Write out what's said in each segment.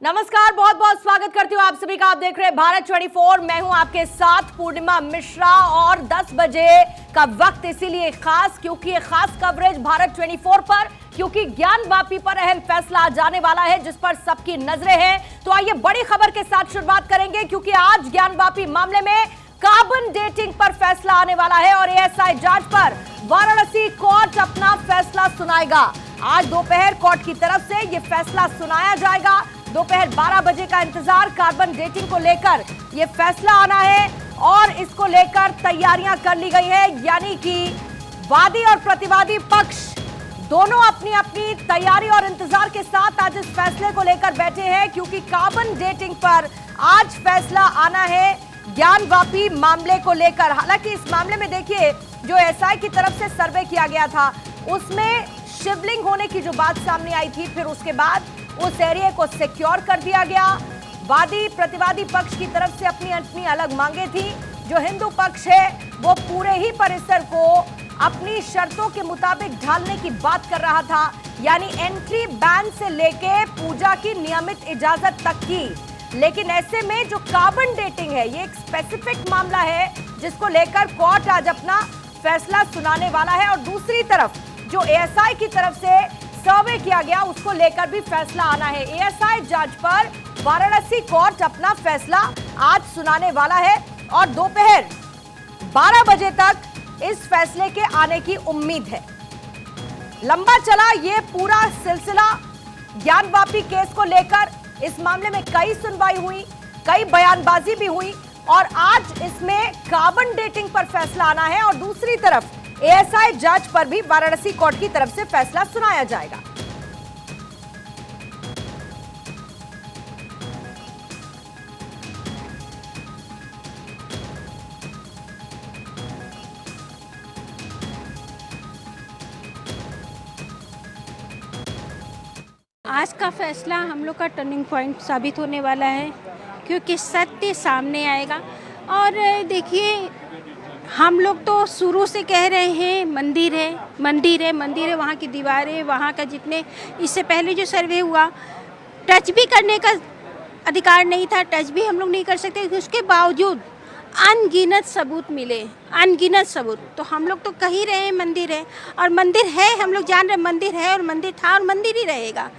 नमस्कार, बहुत बहुत स्वागत करती हूँ आप सभी का। आप देख रहे हैं भारत 24। मैं हूं आपके साथ पूर्णिमा मिश्रा और 10 बजे का वक्त इसीलिए खास, क्योंकि ये खास कवरेज भारत 24 पर, क्योंकि ज्ञानवापी पर अहम फैसला आ जाने वाला है जिस पर सबकी नजरें हैं। तो आइए बड़ी खबर के साथ शुरुआत करेंगे, क्योंकि आज ज्ञानवापी मामले में कार्बन डेटिंग पर फैसला आने वाला है और एएसआई जांच पर वाराणसी कोर्ट अपना फैसला सुनाएगा। आज दोपहर कोर्ट की तरफ से यह फैसला सुनाया जाएगा। दोपहर 12 बजे का इंतजार। कार्बन डेटिंग को लेकर यह फैसला आना है और इसको लेकर तैयारियां कर ली गई है, यानी कि वादी और प्रतिवादी पक्ष दोनों अपनी अपनी तैयारी और इंतजार के साथ आज इस फैसले को लेकर बैठे हैं, क्योंकि कार्बन डेटिंग पर आज फैसला आना है ज्ञानवापी मामले को लेकर। हालांकि इस मामले में देखिए, जो एसआई की तरफ से सर्वे किया गया था उसमें शिवलिंग होने की जो बात सामने आई थी, फिर उसके बाद उस एरिया को सिक्योर कर दिया गया। वादी प्रतिवादी पक्ष की तरफ से अपनी अपनी अलग मांगे थी। जो हिंदू पक्ष है वो पूरे ही परिसर को अपनी शर्तों के मुताबिक ढालने की बात कर रहा था, यानी एंट्री बैन से लेके पूजा की नियमित इजाजत तक की। लेकिन ऐसे में जो कार्बन डेटिंग है ये एक स्पेसिफिक मामला है जिसको लेकर कोर्ट आज अपना फैसला सुनाने वाला है। और दूसरी तरफ जो एएसआई की तरफ से सर्वे किया गया उसको लेकर भी फैसला आना है। एएसआई जांच पर वाराणसी कोर्ट अपना फैसला आज सुनाने वाला है और दोपहर 12 बजे तक इस फैसले के आने की उम्मीद है। लंबा चला ये पूरा सिलसिला ज्ञानवापी केस को लेकर। इस मामले में कई सुनवाई हुई, कई बयानबाजी भी हुई और आज इसमें कार्बन डेटिंग पर फैसला आना है और दूसरी तरफ एएसआई जांच पर भी वाराणसी कोर्ट की तरफ से फैसला सुनाया जाएगा। आज का फैसला हम लोग का टर्निंग पॉइंट साबित होने वाला है, क्योंकि सत्य सामने आएगा। और देखिए, हम लोग तो शुरू से कह रहे हैं मंदिर है, मंदिर है, मंदिर है। वहाँ की दीवारें, वहाँ का जितने इससे पहले जो सर्वे हुआ, टच भी करने का अधिकार नहीं था, टच भी हम लोग नहीं कर सकते। उसके बावजूद अनगिनत सबूत मिले, अनगिनत सबूत। तो हम लोग तो कह ही रहे हैं मंदिर है, और मंदिर है, हम लोग जान रहे मंदिर है और मंदिर था और मंदिर ही रहेगा।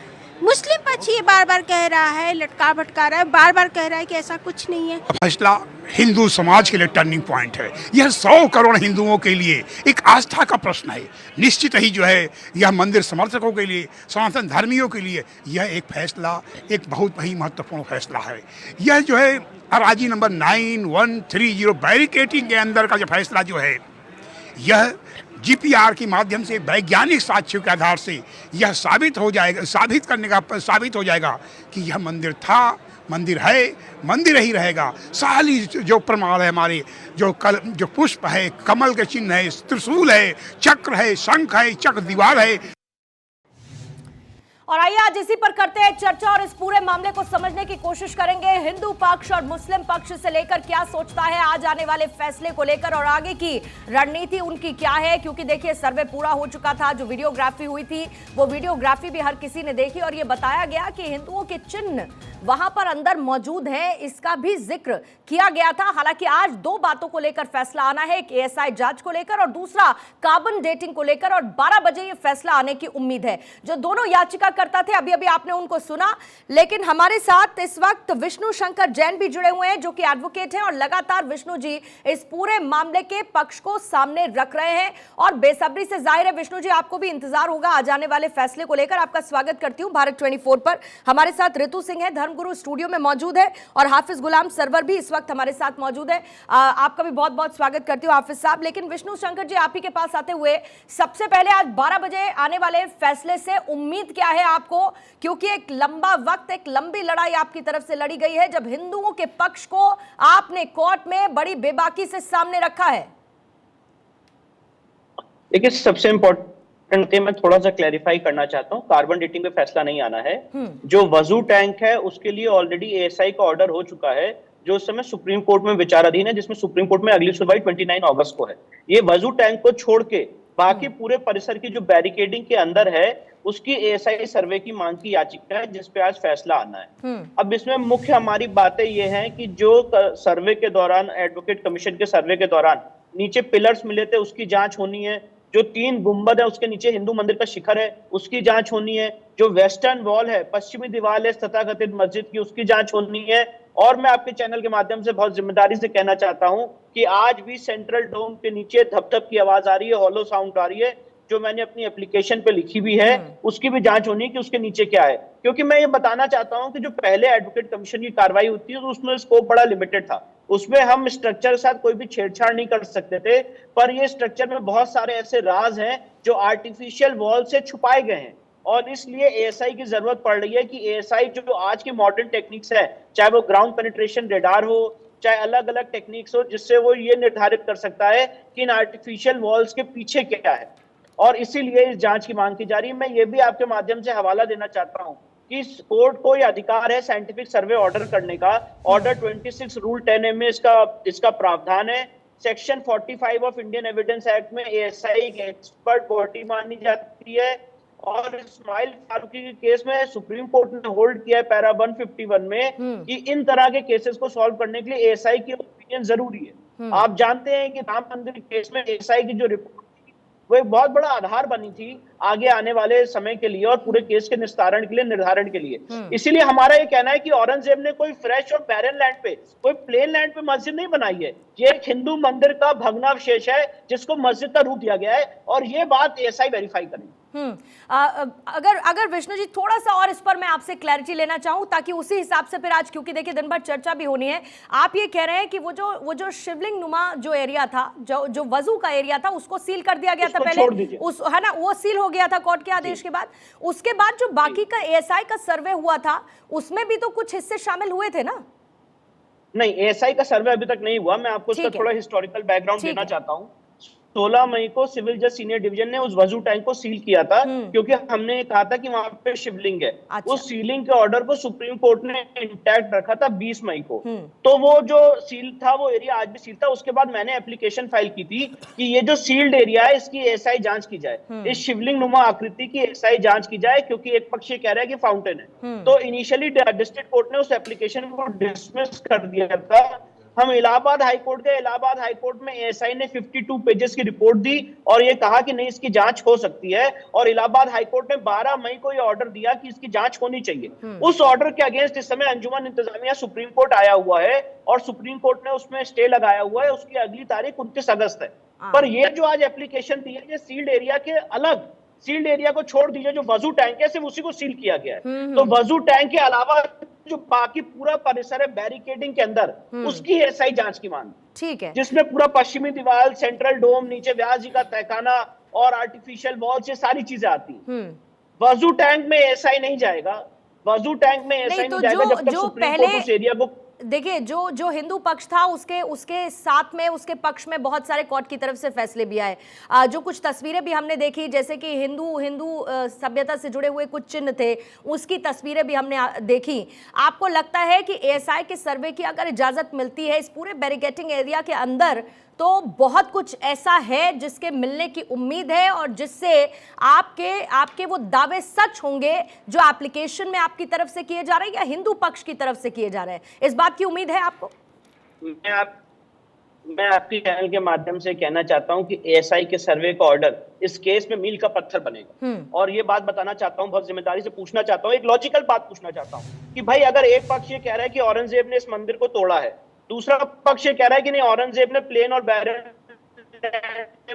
मुस्लिम पक्ष ये बार बार कह रहा है, लटका भटका रहा है, बार बार कह रहा है कि ऐसा कुछ नहीं है। फैसला हिंदू समाज के लिए टर्निंग पॉइंट है। यह 100 करोड़ हिंदुओं के लिए एक आस्था का प्रश्न है। निश्चित ही जो है यह मंदिर समर्थकों के लिए, सनातन धर्मियों के लिए यह एक फैसला, एक बहुत ही महत्वपूर्ण फैसला है। यह जो है अराजी नंबर 9130 बैरिकेटिंग के अंदर का जो फैसला जो है, यह जीपीआर के माध्यम से वैज्ञानिक साक्ष्यों के आधार से यह साबित हो जाएगा कि यह मंदिर था, मंदिर है, मंदिर ही रहेगा। सारी जो प्रमाण है, हमारे जो पुष्प है, कमल के चिन्ह है, त्रिशूल है, चक्र है, शंख है, चक्र दीवार है। और आइए आज इसी पर करते हैं चर्चा और इस पूरे मामले को समझने की कोशिश करेंगे। हिंदू पक्ष और मुस्लिम पक्ष से लेकर क्या सोचता है आज आने वाले फैसले को लेकर और आगे की रणनीति उनकी क्या है, क्योंकि देखिए सर्वे पूरा हो चुका था। जो वीडियोग्राफी हुई थी वो वीडियोग्राफी भी हर किसी ने देखी और ये बताया गया कि हिंदुओं के चिन्ह वहां पर अंदर मौजूद है, इसका भी जिक्र किया गया था। हालांकि आज दो बातों को लेकर फैसला आना है, एक एएसआई जांच को लेकर और दूसरा कार्बन डेटिंग को लेकर, और 12 बजे ये फैसला आने की उम्मीद है। जो दोनों याचिका करता थे, अभी अभी आपने उनको सुना, लेकिन हमारे साथ इस वक्त विष्णु शंकर जैन भी जुड़े हुए हैं जो कि एडवोकेट हैं और लगातार विष्णु जी इस पूरे मामले के पक्ष को सामने रख रहे हैं और बेसब्री से, जाहिर है विष्णु जी आपको भी इंतजार होगा आज आने वाले फैसले को लेकर। आपका स्वागत करती हूं भारत 24 पर। हमारे साथ ऋतु सिंह है, धर्मगुरु स्टूडियो में मौजूद है, और हाफिज गुलाम सरवर भी इस वक्त हमारे साथ मौजूद है। आपका भी बहुत बहुत स्वागत करती हूं हाफिज साहब। लेकिन विष्णु शंकर जी, आप ही के पास आते हुए सबसे पहले आज 12 बजे आने वाले फैसले से उम्मीद क्या है आपको, क्योंकि एक लंबा वक्त, एक लंबी लड़ाई आपकी तरफ से लड़ी गई है जब हिंदुओं के पक्ष को आपने कोर्ट में बड़ी बेबाकी से सामने रखा है। देखिए, सबसे इंपॉर्टेंट मैं थोड़ा सा क्लैरिफाई करना चाहता हूँ, कार्बन डेटिंग पे फैसला नहीं आना है। जो वजू टैंक है उसके लिए ऑलरेडी एएसआई का ऑर्डर हो चुका है, जो उस समय सुप्रीम कोर्ट में विचाराधीन है, जिसमें सुप्रीम कोर्ट में अगली सुनवाई 29 अगस्त को है। ये वजू टैंक को छोड़ के बाकी पूरे परिसर की जो बैरिकेडिंग के अंदर है उसकी एएसआई सर्वे की मांग की याचिका है, जिस पे आज फैसला आना है। अब इसमें मुख्य हमारी बातें ये हैं कि जो सर्वे के दौरान, एडवोकेट कमीशन के सर्वे के दौरान नीचे पिलर्स मिले थे उसकी जांच होनी है, जो 3 गुंबद है उसके नीचे हिंदू मंदिर का शिखर है उसकी जांच होनी है, जो वेस्टर्न वॉल है, पश्चिमी दीवार है तथाकथित मस्जिद की, उसकी जांच होनी है। और मैं आपके चैनल के माध्यम से बहुत जिम्मेदारी से कहना चाहता हूं कि आज भी सेंट्रल डोम के नीचे धप-धप की आवाज आ रही है, हॉलो साउंड आ रही है, जो मैंने अपनी एप्लीकेशन पे लिखी भी है, उसकी भी जांच होनी है कि उसके नीचे क्या है। क्योंकि मैं ये बताना चाहता हूं कि जो पहले एडवोकेट कमीशन की कार्रवाई होती है तो उसमें स्कोप बड़ा लिमिटेड था, उसमें हम स्ट्रक्चर के साथ कोई भी छेड़छाड़ नहीं कर सकते थे, पर ये स्ट्रक्चर में बहुत सारे ऐसे राज हैं जो आर्टिफिशियल वॉल से छुपाए गए हैं, और इसलिए एएसआई की जरूरत पड़ रही है कि एएसआई जो आज की मॉडर्न टेक्निक्स है, चाहे वो ग्राउंड पेनिट्रेशन रेडार हो, चाहे अलग अलग टेक्निक्स हो, जिससे वो ये निर्धारित कर सकता है कि इन आर्टिफिशियल वॉल्स के पीछे क्या है, और इसीलिए इस जांच की मांग की जा रही है। मैं ये भी आपके माध्यम से हवाला देना चाहता हूं कि कोर्ट को यह अधिकार है साइंटिफिक सर्वे ऑर्डर करने का। ऑर्डर 26 रूल 10A में इसका प्रावधान है। Section 45 of Indian evidence act में एएसआई एक एक्सपर्ट बॉडी मानी जाती है, और इस्माइल फारूकी के केस में सुप्रीम कोर्ट ने होल्ड किया है पैरा 151 में कि इन तरह के केसेस को सॉल्व करने के लिए एएसआई की ओपिनियन जरूरी है। आप जानते हैं कि राम मंदिर केस में एएसआई की जो रिपोर्ट वो एक बहुत बड़ा आधार बनी थी आगे आने वाले समय के लिए और पूरे केस के निस्तारण के लिए, निर्धारण के लिए। इसीलिए हमारा ये कहना है कि औरंगजेब ने कोई फ्रेश और बैरन लैंड पे, कोई प्लेन लैंड पे मस्जिद नहीं बनाई है, ये एक हिंदू मंदिर का भग्नावशेष है जिसको मस्जिद का रूप दिया गया है, और ये बात एएसआई वेरीफाई करें। अगर विष्णु जी थोड़ा सा और इस पर मैं आपसे क्लैरिटी लेना चाहूं, ताकि उसी हिसाब से फिर आज, क्योंकि देखिए दिन भर चर्चा भी होनी है। आप ये कह रहे हैं कि वो जो शिवलिंग नुमा जो एरिया था, जो वजू का एरिया था, उसको सील कर दिया गया था पहले, है ना, वो सील हो गया था कोर्ट के आदेश के बाद। उसके बाद जो बाकी का एएसआई का सर्वे हुआ था उसमें भी तो कुछ हिस्से शामिल हुए थे ना? नहीं, एएसआई का सर्वे अभी तक नहीं हुआ। मैं आपको इसका थोड़ा हिस्टोरिकल बैकग्राउंड देना चाहता हूँ। 16 मई को सिविल जज सीनियर डिवीजन ने उस वजू टैंक को सील किया था, क्योंकि हमने कहा था कि वहां पे शिवलिंग है। अच्छा। उस सीलिंग के ऑर्डर को सुप्रीम कोर्ट ने इंटैक्ट रखा था 20 मई को। तो वो जो सील था वो एरिया आज भी सील था। उसके बाद मैंने एप्लीकेशन फाइल की थी कि ये जो सील्ड एरिया है इसकी एएसआई जांच की जाए, इस शिवलिंग नुमा आकृति की एएसआई जांच की जाए, क्योंकि एक पक्ष ये कह रहा है कि फाउंटेन है। तो इनिशियली डिस्ट्रिक्ट कोर्ट ने उस एप्लीकेशन को डिसमिस कर दिया था। हम इलाहाबाद हाई कोर्ट गए, इलाहाबाद हाई कोर्ट में एएसआई ने 52 पेजेस की रिपोर्ट दी और ये कहा कि नहीं, इसकी जांच हो सकती है, और इलाहाबाद हाई कोर्ट ने 12 मई को ये ऑर्डर दिया कि इसकी जांच होनी चाहिए। उस ऑर्डर के अगेंस्ट इस समय अंजुमन इंतजामिया सुप्रीम कोर्ट आया हुआ है, और सुप्रीम कोर्ट ने उसमें स्टे लगाया हुआ है। उसकी अगली तारीख 29 अगस्त है। पर ये जो आज एप्लीकेशन दी है, ये सील्ड एरिया के अलग, सील्ड एरिया को छोड़ दीजिए, जो वजू टैंक है सिर्फ उसी को सील किया गया है। तो वजू टैंक के अलावा जो बाकी पूरा परिसर है बैरिकेडिंग के अंदर, उसकी एएसआई जांच की मांग, ठीक है, जिसमें पूरा पश्चिमी दीवार, सेंट्रल डोम, नीचे व्यास जी का तहखाना और आर्टिफिशियल वॉल से सारी चीजें आती। वजू टैंक में एएसआई नहीं जाएगा, वजू टैंक में एएसआई नहीं जाएगा जब तक सुप्रीम कोर्ट उस एरिया को। देखिए, जो हिंदू पक्ष था उसके साथ में, उसके पक्ष में बहुत सारे कोर्ट की तरफ से फैसले भी आए। जो कुछ तस्वीरें भी हमने देखी, जैसे कि हिंदू सभ्यता से जुड़े हुए कुछ चिन्ह थे, उसकी तस्वीरें भी हमने देखी। आपको लगता है कि एएसआई के सर्वे की अगर इजाजत मिलती है इस पूरे बैरिकेडिंग एरिया के अंदर, तो बहुत कुछ ऐसा है जिसके मिलने की उम्मीद है, और जिससे आपके वो दावे सच होंगे जो एप्लीकेशन में आपकी तरफ से किए जा रहे हैं या हिंदू पक्ष की तरफ से किए जा रहे हैं? इस बात की उम्मीद है आपको? मैं आपके चैनल के माध्यम से कहना चाहता हूं कि एएसआई के सर्वे का ऑर्डर इस केस में मील का पत्थर बनेगा। और ये बात बताना चाहता हूं, बहुत जिम्मेदारी से पूछना चाहता हूं, एक लॉजिकल बात पूछना चाहता हूं कि भाई, अगर एक पक्ष ये कह रहा है कि औरंगजेब ने इस मंदिर को तोड़ा है, दूसरा पक्ष ये कह रहा है कि नहीं, औरंगजेब ने प्लेन और बैरन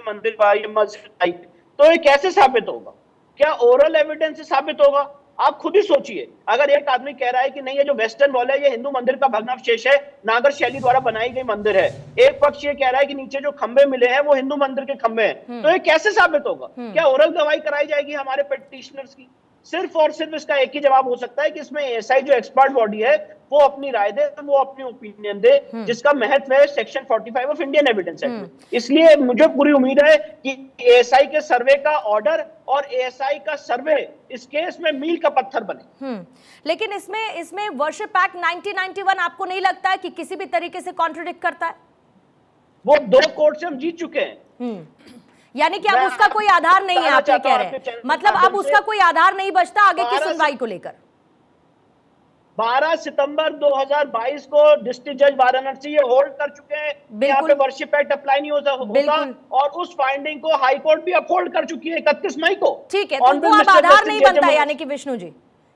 मंदिर का ये मस्जिद आई, तो ये कैसे साबित होगा? क्या ओरल एविडेंस से साबित होगा? आप खुद ही सोचिए। अगर एक आदमी कह रहा है कि नहीं, ये जो वेस्टर्न वॉल है ये हिंदू मंदिर का भग्नावशेष है, नागर शैली द्वारा बनाई गई मंदिर है, एक पक्ष ये कह रहा है कि नीचे जो खंबे मिले हैं वो हिंदू मंदिर के खंबे हैं, तो ये कैसे साबित होगा? क्या ओरल गवाही कराई जाएगी हमारे पिटिशनर्स की? सिर्फ और सिर्फ इसका एक ही जवाब हो सकता है कि इसमें एएसआई जो एक्सपर्ट बॉडी है वो अपनी राय दे, वो अपनी ओपिनियन दे, जिसका महत्व है section 45 of Indian evidence act में। इसलिए मुझे पूरी उम्मीद है कि एएसआई के सर्वे का ऑर्डर और एएसआई का सर्वे इस केस में मील का पत्थर बने। लेकिन इसमें वर्शिप एक्ट 1991 आपको नहीं लगता है कि किसी भी तरीके से कॉन्ट्रडिक्ट करता है? वो 2 कोर्ट से हम जीत चुके हैं। यानी कि अब उसका कोई आधार नहीं है, आप ये कह रहे हैं, मतलब अब उसका कोई आधार नहीं बचता आगे की सुनवाई को लेकर। 12 सितंबर 2022 को डिस्ट्रिक्ट जज वाराणसी ये होल्ड कर चुके हैं, यहाँ पे वर्शिप एक्ट अप्लाई नहीं होता, और उस फाइंडिंग को हाई कोर्ट भी अपहोल्ड कर चुकी है 31 मई को। ठीक है, तो वो अब आधार नहीं बनता, यानी कि विष्णु जी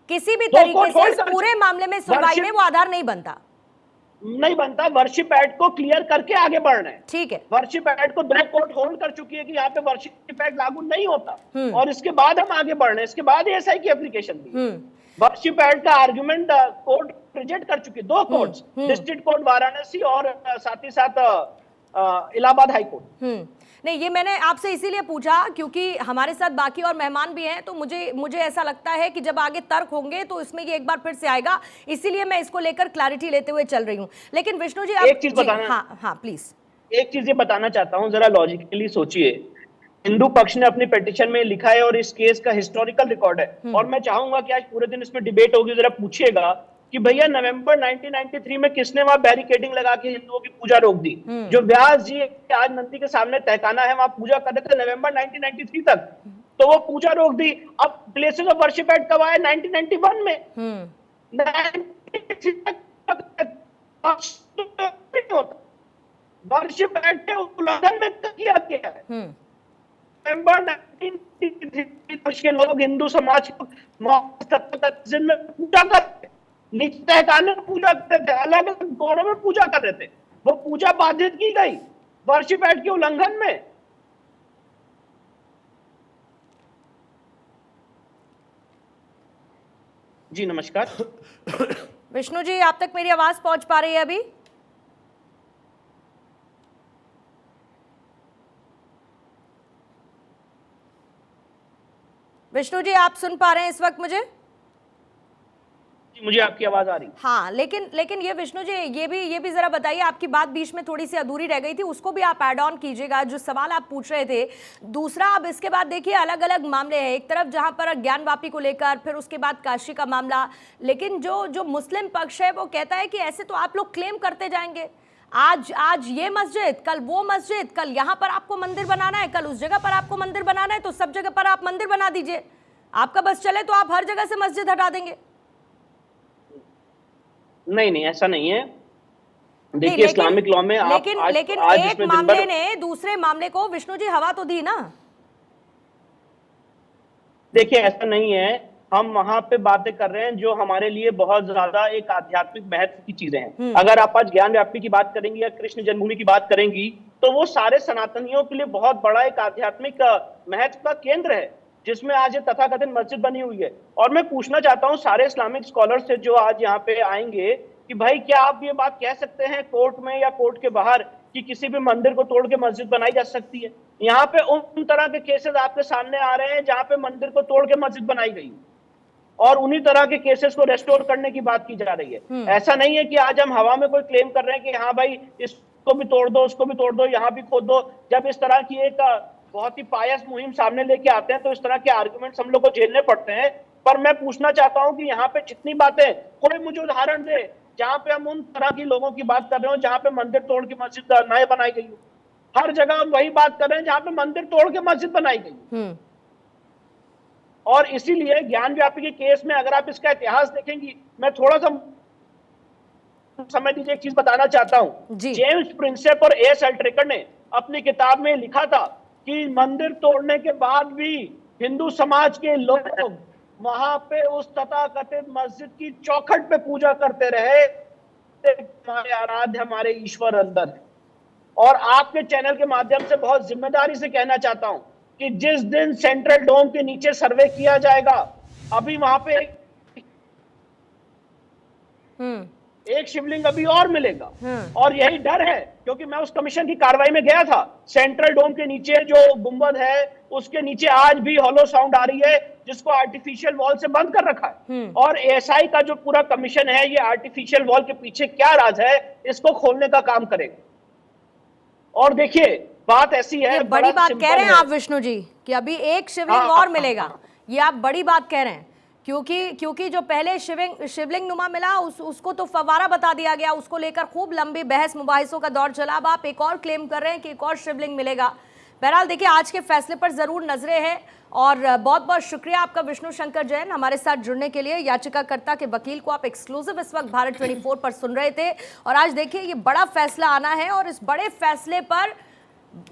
किसी भी तरीके से इस पूरे मामले में सुनवाई में वो आधार नहीं बनता। वर्शिप एक्ट को क्लियर करके आगे बढ़ना है। ठीक है, वर्शिप एक्ट को 2 कोर्ट होल्ड कर चुकी है कि यहाँ पे वर्शिप एक्ट लागू नहीं होता, और इसके बाद हम आगे बढ़ रहे हैं, इसके बाद एसआई की एप्लीकेशन दी। वर्शिप एक्ट का आर्गुमेंट कोर्ट रिजेक्ट कर चुकी है, 2 कोर्ट्स, डिस्ट्रिक्ट कोर्ट वाराणसी और साथ ही साथ इलाहाबाद हाई कोर्ट। नहीं, ये मैंने आपसे इसीलिए पूछा क्योंकि हमारे साथ बाकी और मेहमान भी हैं, तो मुझे ऐसा लगता है कि जब आगे तर्क होंगे तो इसमें ये एक बार फिर से आएगा, इसीलिए मैं इसको लेकर क्लैरिटी लेते हुए चल रही हूँ। लेकिन विष्णु जी एक चीज बताना, हाँ प्लीज, एक चीज ये बताना चाहता हूँ, जरा लॉजिकली सोचिए। हिंदू पक्ष ने अपनी पिटीशन में लिखा है और इस केस का हिस्टोरिकल रिकॉर्ड है, और मैं चाहूंगा कि आज पूरे दिन इसमें डिबेट होगी, जरा पूछिएगा कि भैया नवंबर 1993 में किसने वहां बैरिकेडिंग लगा के हिंदुओं की पूजा रोक दी। जो व्यास जी आज नंदी के सामने तहखाना है वहां पूजा कर रहे थे नवंबर 1993 तक, तो वो पूजा रोक दी। अब प्लेसेस ऑफ वर्शिप एक्ट कब आया? 1991 में। 93 वर्शिप एक्ट के उल्लंघन में किया गया है। नवंबर 1993 के लोग हिंदू समाज को में पूजा करते, नीचे तहखाने में पूजा करते थे, अलग अलग कोणों में पूजा कर रहे थे, वो पूजा बाधित की गई वर्शिप एक्ट के उल्लंघन में। जी नमस्कार। विष्णु जी, आप तक मेरी आवाज पहुंच पा रही है अभी? विष्णु जी, आप सुन पा रहे हैं इस वक्त मुझे? मुझे आपकी आवाज आ रही। हाँ, लेकिन ये विष्णु जी, ये भी जरा बताइए, आपकी बात बीच में थोड़ी सी अधूरी रह गई थी, उसको भी आप ऐड ऑन कीजिएगा, जो सवाल आप पूछ रहे थे। दूसरा, अब इसके बाद देखिए अलग अलग मामले हैं, एक तरफ जहां पर ज्ञानवापी को लेकर, फिर उसके बाद काशी का मामला, लेकिन जो मुस्लिम पक्ष है वो कहता है कि ऐसे तो आप लोग क्लेम करते जाएंगे, आज ये मस्जिद, कल वो मस्जिद, कल यहाँ पर आपको मंदिर बनाना है, कल उस जगह पर आपको मंदिर बनाना है, तो सब जगह पर आप मंदिर बना दीजिए, आपका बस चले तो आप हर जगह से मस्जिद हटा देंगे। नहीं, ऐसा नहीं है। देखिए इस्लामिक लॉ में लेकिन एक मामले ने दूसरे मामले को विष्णु जी हवा तो दी ना। देखिए ऐसा नहीं है, हम वहां पे बातें कर रहे हैं जो हमारे लिए बहुत ज्यादा एक आध्यात्मिक महत्व की चीजें हैं। अगर आप आज ज्ञान व्यापी की बात करेंगी या कृष्ण जन्मभूमि की बात करेंगी, तो वो सारे सनातनियों के लिए बहुत बड़ा एक आध्यात्मिक महत्व का केंद्र है, जिसमें आज ये तथाकथित मस्जिद बनी हुई है। और मैं पूछना चाहता हूं सारे इस्लामिक स्कॉलर से जो आज यहाँ पे आएंगे कि भाई क्या आप ये बात कह सकते हैं कोर्ट में या कोर्ट के बाहर कि किसी भी मंदिर को तोड़ के मस्जिद बनाई जा सकती है? यहाँ पे उन तरह के केसेस आपके सामने आ रहे हैं जहां पे मंदिर को तोड़ के मस्जिद बनाई गई, और उन्हीं तरह के केसेस को रेस्टोर करने की बात की जा रही है। ऐसा नहीं है कि आज हम हवा में कोई क्लेम कर रहे हैं कि हाँ भाई इसको भी तोड़ दो, उसको भी तोड़ दो, यहाँ भी खोद दो। जब इस तरह की एक बहुत ही पायस मुहिम सामने लेके आते हैं तो इस तरह के आर्गुमेंट्स हम लोग को झेलने पड़ते हैं। पर मैं पूछना चाहता हूं कि यहाँ पे जितनी बातें, कोई मुझे उदाहरण दे जहां पे हम उन तरह की लोगों की बात कर रहे हो जहां पे मंदिर तोड़ के मस्जिद नए बनाई गई हो। हर जगह हम वही बात कर रहे हैं जहां पे मंदिर तोड़ के मस्जिद बनाई गई। और इसीलिए ज्ञान व्यापी के केस में अगर आप इसका इतिहास देखेंगी, मैं थोड़ा सा समय दीजिए, एक चीज बताना चाहता हूं। जेम्स प्रिंसेप और एस अल्ट्रेकर ने अपनी किताब में लिखा था कि मंदिर तोड़ने के बाद भी हिंदू समाज के लोग वहां पे उस तथाकथित मस्जिद की चौखट पे पूजा करते रहे। हमारे आराध्य, हमारे ईश्वर अंदर है। और आपके चैनल के माध्यम से बहुत जिम्मेदारी से कहना चाहता हूं कि जिस दिन सेंट्रल डोम के नीचे सर्वे किया जाएगा, अभी वहां पे एक शिवलिंग अभी और मिलेगा। और यही डर है, क्योंकि मैं उस कमीशन की कार्रवाई में गया था। सेंट्रल डोम के नीचे जो गुंबद है उसके नीचे आज भी हॉलो साउंड आ रही है, जिसको आर्टिफिशियल वॉल से बंद कर रखा है। और एएसआई का जो पूरा कमीशन है, ये आर्टिफिशियल वॉल के पीछे क्या राज है, इसको खोलने का काम करेगा। और देखिए बात ऐसी है, बड़ी बात कह रहे हैं आप विष्णु जी कि अभी एक शिवलिंग और मिलेगा, ये आप बड़ी बात कह रहे हैं। क्योंकि जो पहले शिवलिंग नुमा मिला उसको तो फवारा बता दिया गया, उसको लेकर खूब लंबी बहस मुबाहिसों का दौर चला। अब आप एक और क्लेम कर रहे हैं कि एक और शिवलिंग मिलेगा, बहरहाल देखिए, आज के फैसले पर जरूर नजरें हैं और बहुत बहुत शुक्रिया आपका विष्णु शंकर जैन हमारे साथ जुड़ने के लिए। याचिकाकर्ता के वकील को आप एक्सक्लूसिव इस वक्त भारत 24 पर सुन रहे थे और आज देखिए ये बड़ा फैसला आना है और इस बड़े फैसले पर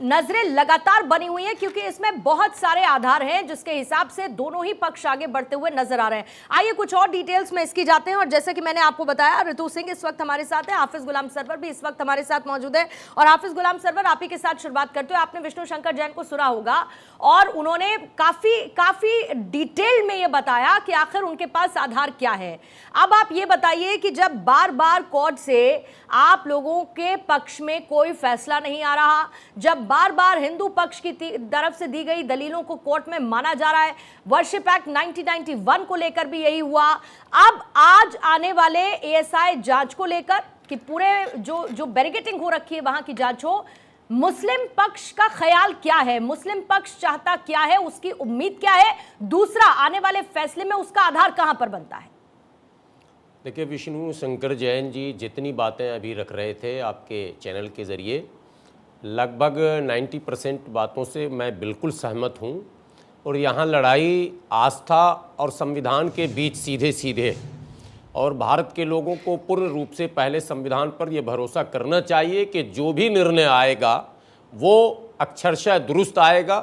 नजरें लगातार बनी हुई हैं क्योंकि इसमें बहुत सारे आधार हैं जिसके हिसाब से दोनों ही पक्ष आगे बढ़ते हुए नजर आ रहे हैं। आइए कुछ और डिटेल्स में इसकी जाते हैं और जैसे कि मैंने आपको बताया, ऋतु सिंह इस वक्त हमारे साथ है, हाफिज गुलाम सरवर भी इस वक्त हमारे साथ मौजूद है। और हाफिज गुलाम सरवर, आप ही के साथ शुरुआत करते हुए, आपने विष्णु शंकर जैन को सुना होगा और उन्होंने काफी डिटेल में यह बताया कि आखिर उनके पास आधार क्या है। अब आप ये बताइए कि जब बार बार कोर्ट से आप लोगों के पक्ष में कोई फैसला नहीं आ रहा, जब बार बार हिंदू पक्ष की तरफ से दी गई दलीलों को कोर्ट में माना जा रहा है, वर्शिप एक्ट 1991 को लेकर भी यही हुआ, अब आज आने वाले एएसआई जांच को लेकर कि पूरे जो बैरिकेडिंग हो रखी है वहां की जांच हो, मुस्लिम पक्ष का ख्याल क्या है, मुस्लिम पक्ष चाहता क्या है, उसकी उम्मीद क्या है, दूसरा आने वाले फैसले में उसका आधार कहां पर बनता है? देखिए, विष्णु शंकर जैन जी जितनी बातें अभी रख रहे थे आपके चैनल के ज़रिए, लगभग 90% बातों से मैं बिल्कुल सहमत हूं। और यहाँ लड़ाई आस्था और संविधान के बीच सीधे सीधे, और भारत के लोगों को पूर्ण रूप से पहले संविधान पर यह भरोसा करना चाहिए कि जो भी निर्णय आएगा वो अक्षरशः दुरुस्त आएगा।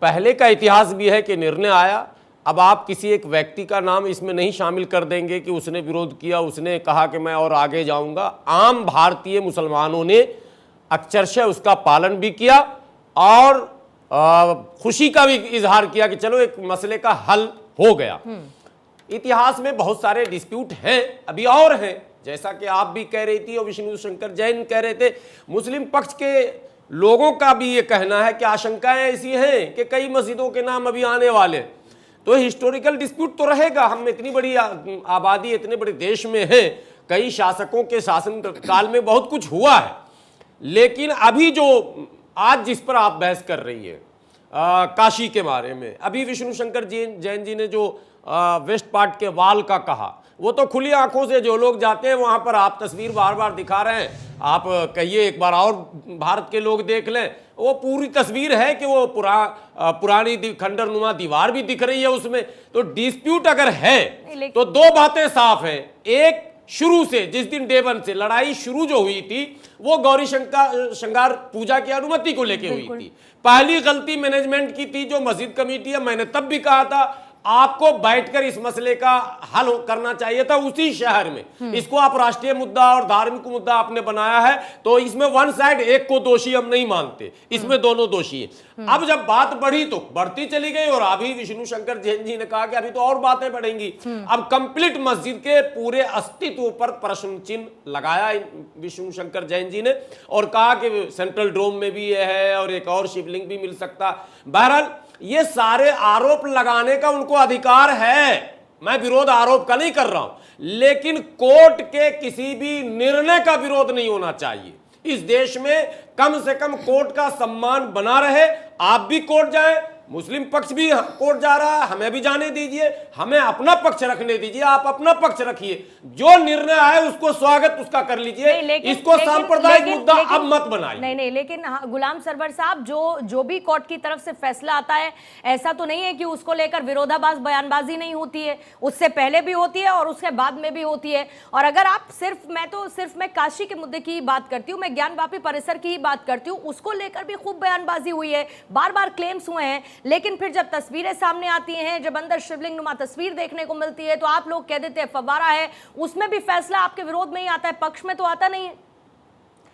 पहले का इतिहास भी है कि निर्णय आया, अब आप किसी एक व्यक्ति का नाम इसमें नहीं शामिल कर देंगे कि उसने विरोध किया, उसने कहा कि मैं और आगे जाऊंगा। आम भारतीय मुसलमानों ने अक्षरशः उसका पालन भी किया और खुशी का भी इजहार किया कि चलो एक मसले का हल हो गया। इतिहास में बहुत सारे डिस्प्यूट हैं, अभी और हैं, जैसा कि आप भी कह रही थी और विष्णु शंकर जैन कह रहे थे। मुस्लिम पक्ष के लोगों का भी ये कहना है कि आशंकाएं ऐसी हैं कि कई मस्जिदों के नाम अभी आने वाले, तो हिस्टोरिकल डिस्प्यूट तो रहेगा। हम इतनी बड़ी आबादी, इतने बड़े देश में हैं, कई शासकों के शासन काल में बहुत कुछ हुआ है, लेकिन अभी जो आज जिस पर आप बहस कर रही है काशी के बारे में, अभी विष्णु शंकर जैन जी ने जो वेस्ट पार्ट के वाल का कहा, वो तो खुली आंखों से जो लोग जाते हैं वहां पर, आप तस्वीर बार बार दिखा रहे हैं, आप कहिए एक बार और भारत के लोग देख लें, वो पूरी तस्वीर है कि वो पुरानी खंडर नुमा दीवार भी दिख रही है उसमें। तो डिस्प्यूट अगर है तो दो बातें साफ हैं। एक, शुरू से जिस दिन डे 1 से लड़ाई शुरू जो हुई थी वो गौरी श्रृंगार पूजा की अनुमति को लेके हुई थी। पहली गलती मैनेजमेंट की थी, जो मस्जिद कमेटी है, मैंने तब भी कहा था आपको बैठकर इस मसले का हल करना चाहिए था उसी शहर में। इसको आप राष्ट्रीय मुद्दा और धार्मिक मुद्दा आपने बनाया है, तो इसमें वन साइड एक को दोषी हम नहीं मानते, इसमें दोनों दोषी हैं। अब जब बात बढ़ी तो बढ़ती चली गई और अभी विष्णु शंकर जैन जी ने कहा कि अभी तो और बातें बढ़ेंगी। अब कंप्लीट मस्जिद के पूरे अस्तित्व पर प्रश्न चिन्ह लगाया विष्णु शंकर जैन जी ने और कहा कि सेंट्रल डोम में भी यह है और एक और शिवलिंग भी मिल सकता। बहरहाल ये सारे आरोप लगाने का उनको अधिकार है, मैं विरोध आरोप का नहीं कर रहा हूं, लेकिन कोर्ट के किसी भी निर्णय का विरोध नहीं होना चाहिए। इस देश में कम से कम कोर्ट का सम्मान बना रहे। आप भी कोर्ट जाएं, मुस्लिम पक्ष भी कोर्ट जा रहा है, हमें भी जाने दीजिए, हमें अपना पक्ष रखने दीजिए, आप अपना पक्ष रखिए, जो निर्णय आए उसको स्वागत उसका कर लीजिए, इसको सांप्रदायिक मुद्दा अब मत बनाइए। नहीं, लेकिन गुलाम सरवर साहब, जो भी कोर्ट की तरफ से फैसला आता है, ऐसा तो नहीं है कि उसको लेकर विरोधाभास बयानबाजी नहीं होती है, उससे पहले भी होती है और उसके बाद में भी होती है। और अगर आप मैं काशी के मुद्दे की बात करती हूँ, मैं ज्ञानवापी परिसर की ही बात करती हूँ, उसको लेकर भी खूब बयानबाजी हुई है, बार बार क्लेम्स हुए हैं, लेकिन फिर जब तस्वीरें सामने आती हैं, जब अंदर शिवलिंग नुमा तस्वीर देखने को मिलती है, तो आप लोग कह देते हैं फव्वारा है, उसमें भी फैसला आपके विरोध में ही आता है, पक्ष में तो आता नहीं है।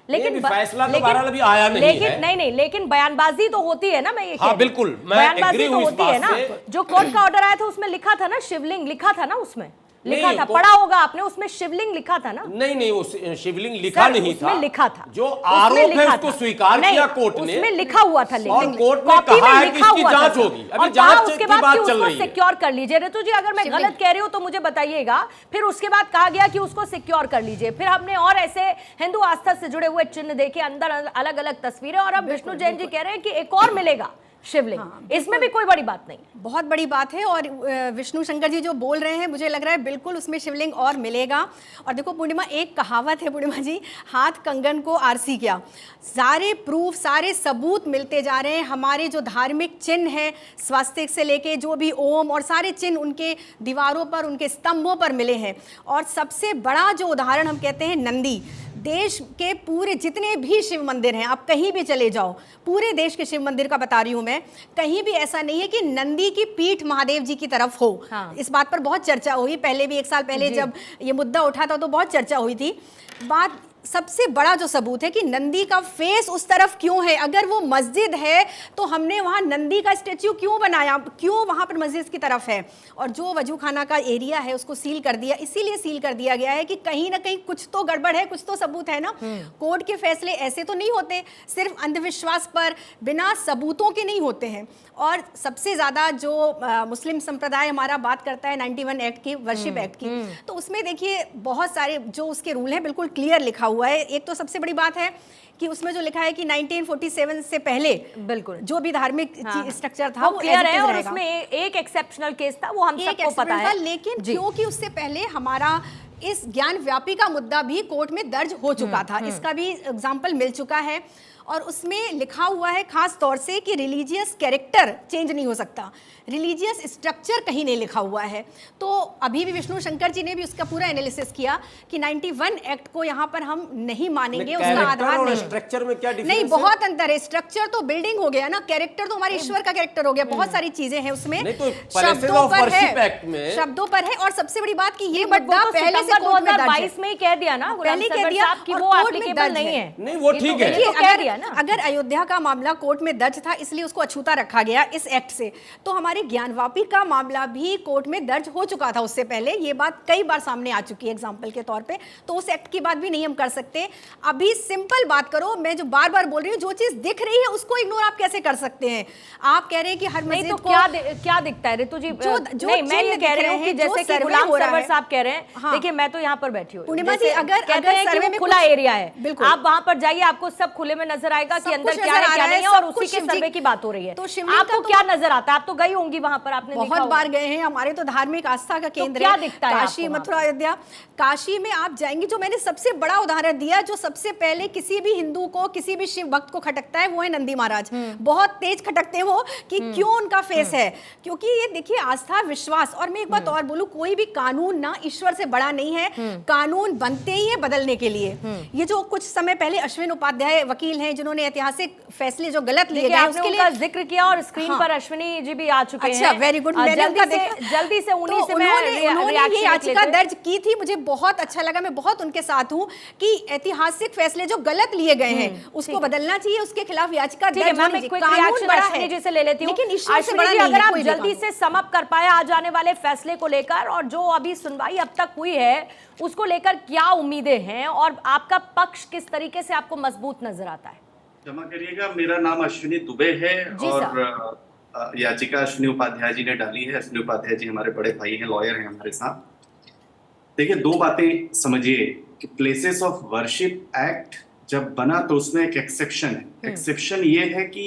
लेकिन फैसला तो बहरहाल अभी आया नहीं है। नहीं, लेकिन बयानबाजी तो होती है ना, मैं ये हाँ बिल्कुल, बयानबाजी तो होती है ना। जो कोर्ट का ऑर्डर आया था उसमें लिखा था ना, शिवलिंग लिखा था ना, उसमें लिखा था, पढ़ा होगा आपने, उसमें शिवलिंग लिखा था ना। नहीं, वो शिवलिंग लिखा नहीं था, लिखा था, जो आरोप है उसको स्वीकार किया कोर्ट ने, उसमें लिखा हुआ था, और कोर्ट ने कहा है कि इसकी जांच होगी, अभी जांच की बात चल रही है। सिक्योर कर लीजिए। ऋतु जी, अगर मैं गलत कह रही हूँ तो मुझे बताइएगा। फिर उसके बाद कहा गया कि उसको सिक्योर कर लीजिए, फिर हमने और ऐसे हिंदू आस्था से जुड़े हुए चिन्ह देखे, अंदर अलग अलग तस्वीरें, और अब विष्णु जैन जी कह रहे हैं कि एक और मिलेगा, शिवलिंग, इसमें भी कोई बड़ी बात नहीं। बहुत बड़ी बात है। और विष्णु शंकर जी जो बोल रहे हैं, मुझे लग रहा है बिल्कुल उसमें शिवलिंग और मिलेगा। और देखो पूर्णिमा, एक कहावत है पूर्णिमा जी, हाथ कंगन को आरसी क्या। सारे प्रूफ, सारे सबूत मिलते जा रहे हैं। हमारे जो धार्मिक चिन्ह हैं, स्वास्तिक से लेके जो भी ओम और सारे चिन्ह उनके दीवारों पर, उनके स्तंभों पर मिले हैं। और सबसे बड़ा जो उदाहरण हम कहते हैं नंदी, देश के पूरे जितने भी शिव मंदिर हैं, आप कहीं भी चले जाओ, पूरे देश के शिव मंदिर का बता रही हूं मैं, कहीं भी ऐसा नहीं है कि नंदी की पीठ महादेव जी की तरफ हो। हाँ। इस बात पर बहुत चर्चा हुई, पहले भी 1 साल पहले जब ये मुद्दा उठा था तो बहुत चर्चा हुई थी। बात सबसे बड़ा जो सबूत है कि नंदी का फेस उस तरफ क्यों है। अगर वो मस्जिद है तो हमने वहाँ नंदी का स्टेच्यू क्यों बनाया, क्यों वहाँ पर मस्जिद की तरफ है। और जो वजू खाना का एरिया है उसको सील कर दिया, इसीलिए सील कर दिया गया है कि कहीं ना कहीं कुछ तो गड़बड़ है, कुछ तो सबूत है ना। कोर्ट के फैसले ऐसे तो नहीं होते, सिर्फ अंधविश्वास पर, बिना सबूतों के नहीं होते हैं। और सबसे ज़्यादा जो मुस्लिम संप्रदाय हमारा बात करता है 91 एक्ट की, वर्शिप एक्ट की, तो उसमें देखिए बहुत सारे जो उसके रूल हैं बिल्कुल क्लियर लिखा हुआ है। एक तो सबसे बड़ी बात है कि उसमें जो लिखा है कि 1947 से पहले बिल्कुल जो भी धार्मिक स्ट्रक्चर था वो क्लियर है। और उसमें एक एक्सेप्शनल केस था, वो हम सबको पता है। लेकिन क्योंकि उससे पहले हमारा इस ज्ञान व्यापी का मुद्दा भी कोर्ट में दर्ज हो चुका था, इसका भी एग्जाम्पल मिल चुका है। और उसमें लिखा हुआ है खास तौर से कि रिलीजियस कैरेक्टर चेंज नहीं हो सकता, रिलीजियस स्ट्रक्चर कहीं नहीं लिखा हुआ है। तो अभी भी विष्णु शंकर जी ने भी उसका पूरा एनालिसिस किया कि 91 एक्ट को यहाँ पर हम नहीं मानेंगे, उसका आधार नहीं। स्ट्रक्चर में क्या डिफरेंस नहीं, बहुत अंतर है। स्ट्रक्चर तो बिल्डिंग हो गया ना, कैरेक्टर तो हमारे ईश्वर का कैरेक्टर हो गया। बहुत सारी चीजें हैं उसमें, तो शब्दों पर है, शब्दों पर है। और सबसे बड़ी बात कि ये मुद्दा पहले से कोर्ट में दर्ज है, 2022 में ही कह दिया ना, पहले कह दिया कि वो एप्लीकेबल नहीं है। नहीं, वो ठीक है। अगर अयोध्या का मामला कोर्ट में दर्ज था इसलिए उसको अछूता रखा गया इस एक्ट से, तो हमारे ज्ञानवापी का मामला भी कोर्ट में दर्ज हो चुका था उससे पहले। ये बात कई बार सामने आ चुकी है एग्जांपल के तौर पे, तो उस एक्ट की बात भी नहीं हम कर सकते। अभी सिंपल बात करो, मैं जो बार बार बोल रही हूँ, जो चीज दिख रही है उसको इग्नोर आप कैसे कर सकते हैं। आप कह रहे हैं कि हर मस्जिद तो को क्या दिखता है ऋतु जी? जो नहीं, मैं ये कह रही हूँ कि जैसे कि गुलाम सरवर साहब कह रहे हैं, देखिए मैं तो यहाँ पर बैठी हूँ, पूर्णिमा जी, अगर सर्वे में खुला एरिया है, बिल्कुल आप वहां पर जाइए, आपको सब खुले में नजर आएगा कि अंदर क्या है क्या नहीं है, और उसी के सर्वे की बात हो रही है। तो आपको क्या नजर आता है? आप तो गई होंगी वहां पर, आपने बहुत बार गए हैं, हमारे तो धार्मिक आस्था का केंद्र क्या दिखता है काशी, मथुरा, अयोध्या। काशी में आप जाएंगे, जो मैंने सबसे बड़ा उदाहरण दिया, जो सबसे पहले किसी भी हिंदू को, किसी भी शिव भक्त को खटकता है, वो है नंदी महाराज। बहुत तेज खटकते हैं वो, कि क्यों उनका फेस है, क्योंकि ये देखिए आस्था, विश्वास। और मैं एक बात और बोलूं, कोई भी कानून ना ईश्वर से बड़ा नहीं है, कानून बनते ही है बदलने के लिए। ये जो कुछ समय पहले अश्विन उपाध्याय वकील हैं जिन्होंने ऐतिहासिक फैसले जो गलत लिए गए उसके लिए जिक्र किया, और स्क्रीन पर अश्विनी जी भी आ चुके हैं। अच्छा, वेरी गुड। जल्दी से उन्हीं से उन्होंने ये याचिका दर्ज की थी, मुझे बहुत अच्छा लगा, मैं बहुत उनके साथ हूं कि ऐतिहासिक फैसले जो गलत लिए गए हैं उसको बदलना चाहिए, उसके खिलाफ याचिका दर्ज होनी चाहिए। कानून बड़ा है, जैसे ले लेती हूं, लेकिन ईश्वर से बड़ा नहीं अगर है आप कोई भी जल्दी से सम अप कर पाए आज आने वाले फैसले को लेकर, और जो अभी सुनवाई अब तक हुई है उसको लेकर क्या उम्मीदें हैं, और आपका पक्ष किस तरीके से आपको मजबूत नजर आता है? क्षमा करिएगा, मेरा नाम अश्विनी दुबे है और याचिका अश्विनी उपाध्याय जी ने डाली है। अश्विनी उपाध्याय जी हमारे बड़े भाई हैं, लॉयर हैं हमारे साथ। देखिए, दो बातें समझिए कि प्लेसेस ऑफ वर्शिप एक्ट जब बना तो उसमें एक एक्सेप्शन है। एक्सेप्शन ये है कि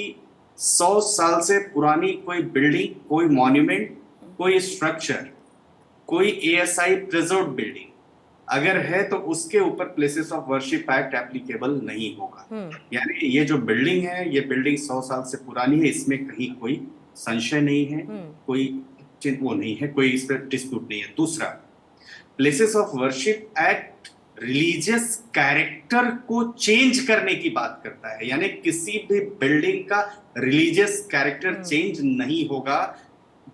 100 साल से पुरानी कोई बिल्डिंग, कोई मॉन्यूमेंट, कोई स्ट्रक्चर, कोई एएसआई प्रिजर्व्ड बिल्डिंग अगर है तो उसके ऊपर places of worship act applicable नहीं होगा। यानी ये जो बिल्डिंग है, ये बिल्डिंग 100 साल से पुरानी है, इसमें कहीं कोई संशय नहीं है, कोई वो नहीं है, कोई इस पर डिस्प्यूट नहीं है। दूसरा, places of worship act religious character को चेंज करने की बात करता है, यानी किसी भी बिल्डिंग का रिलीजियस कैरेक्टर चेंज नहीं होगा,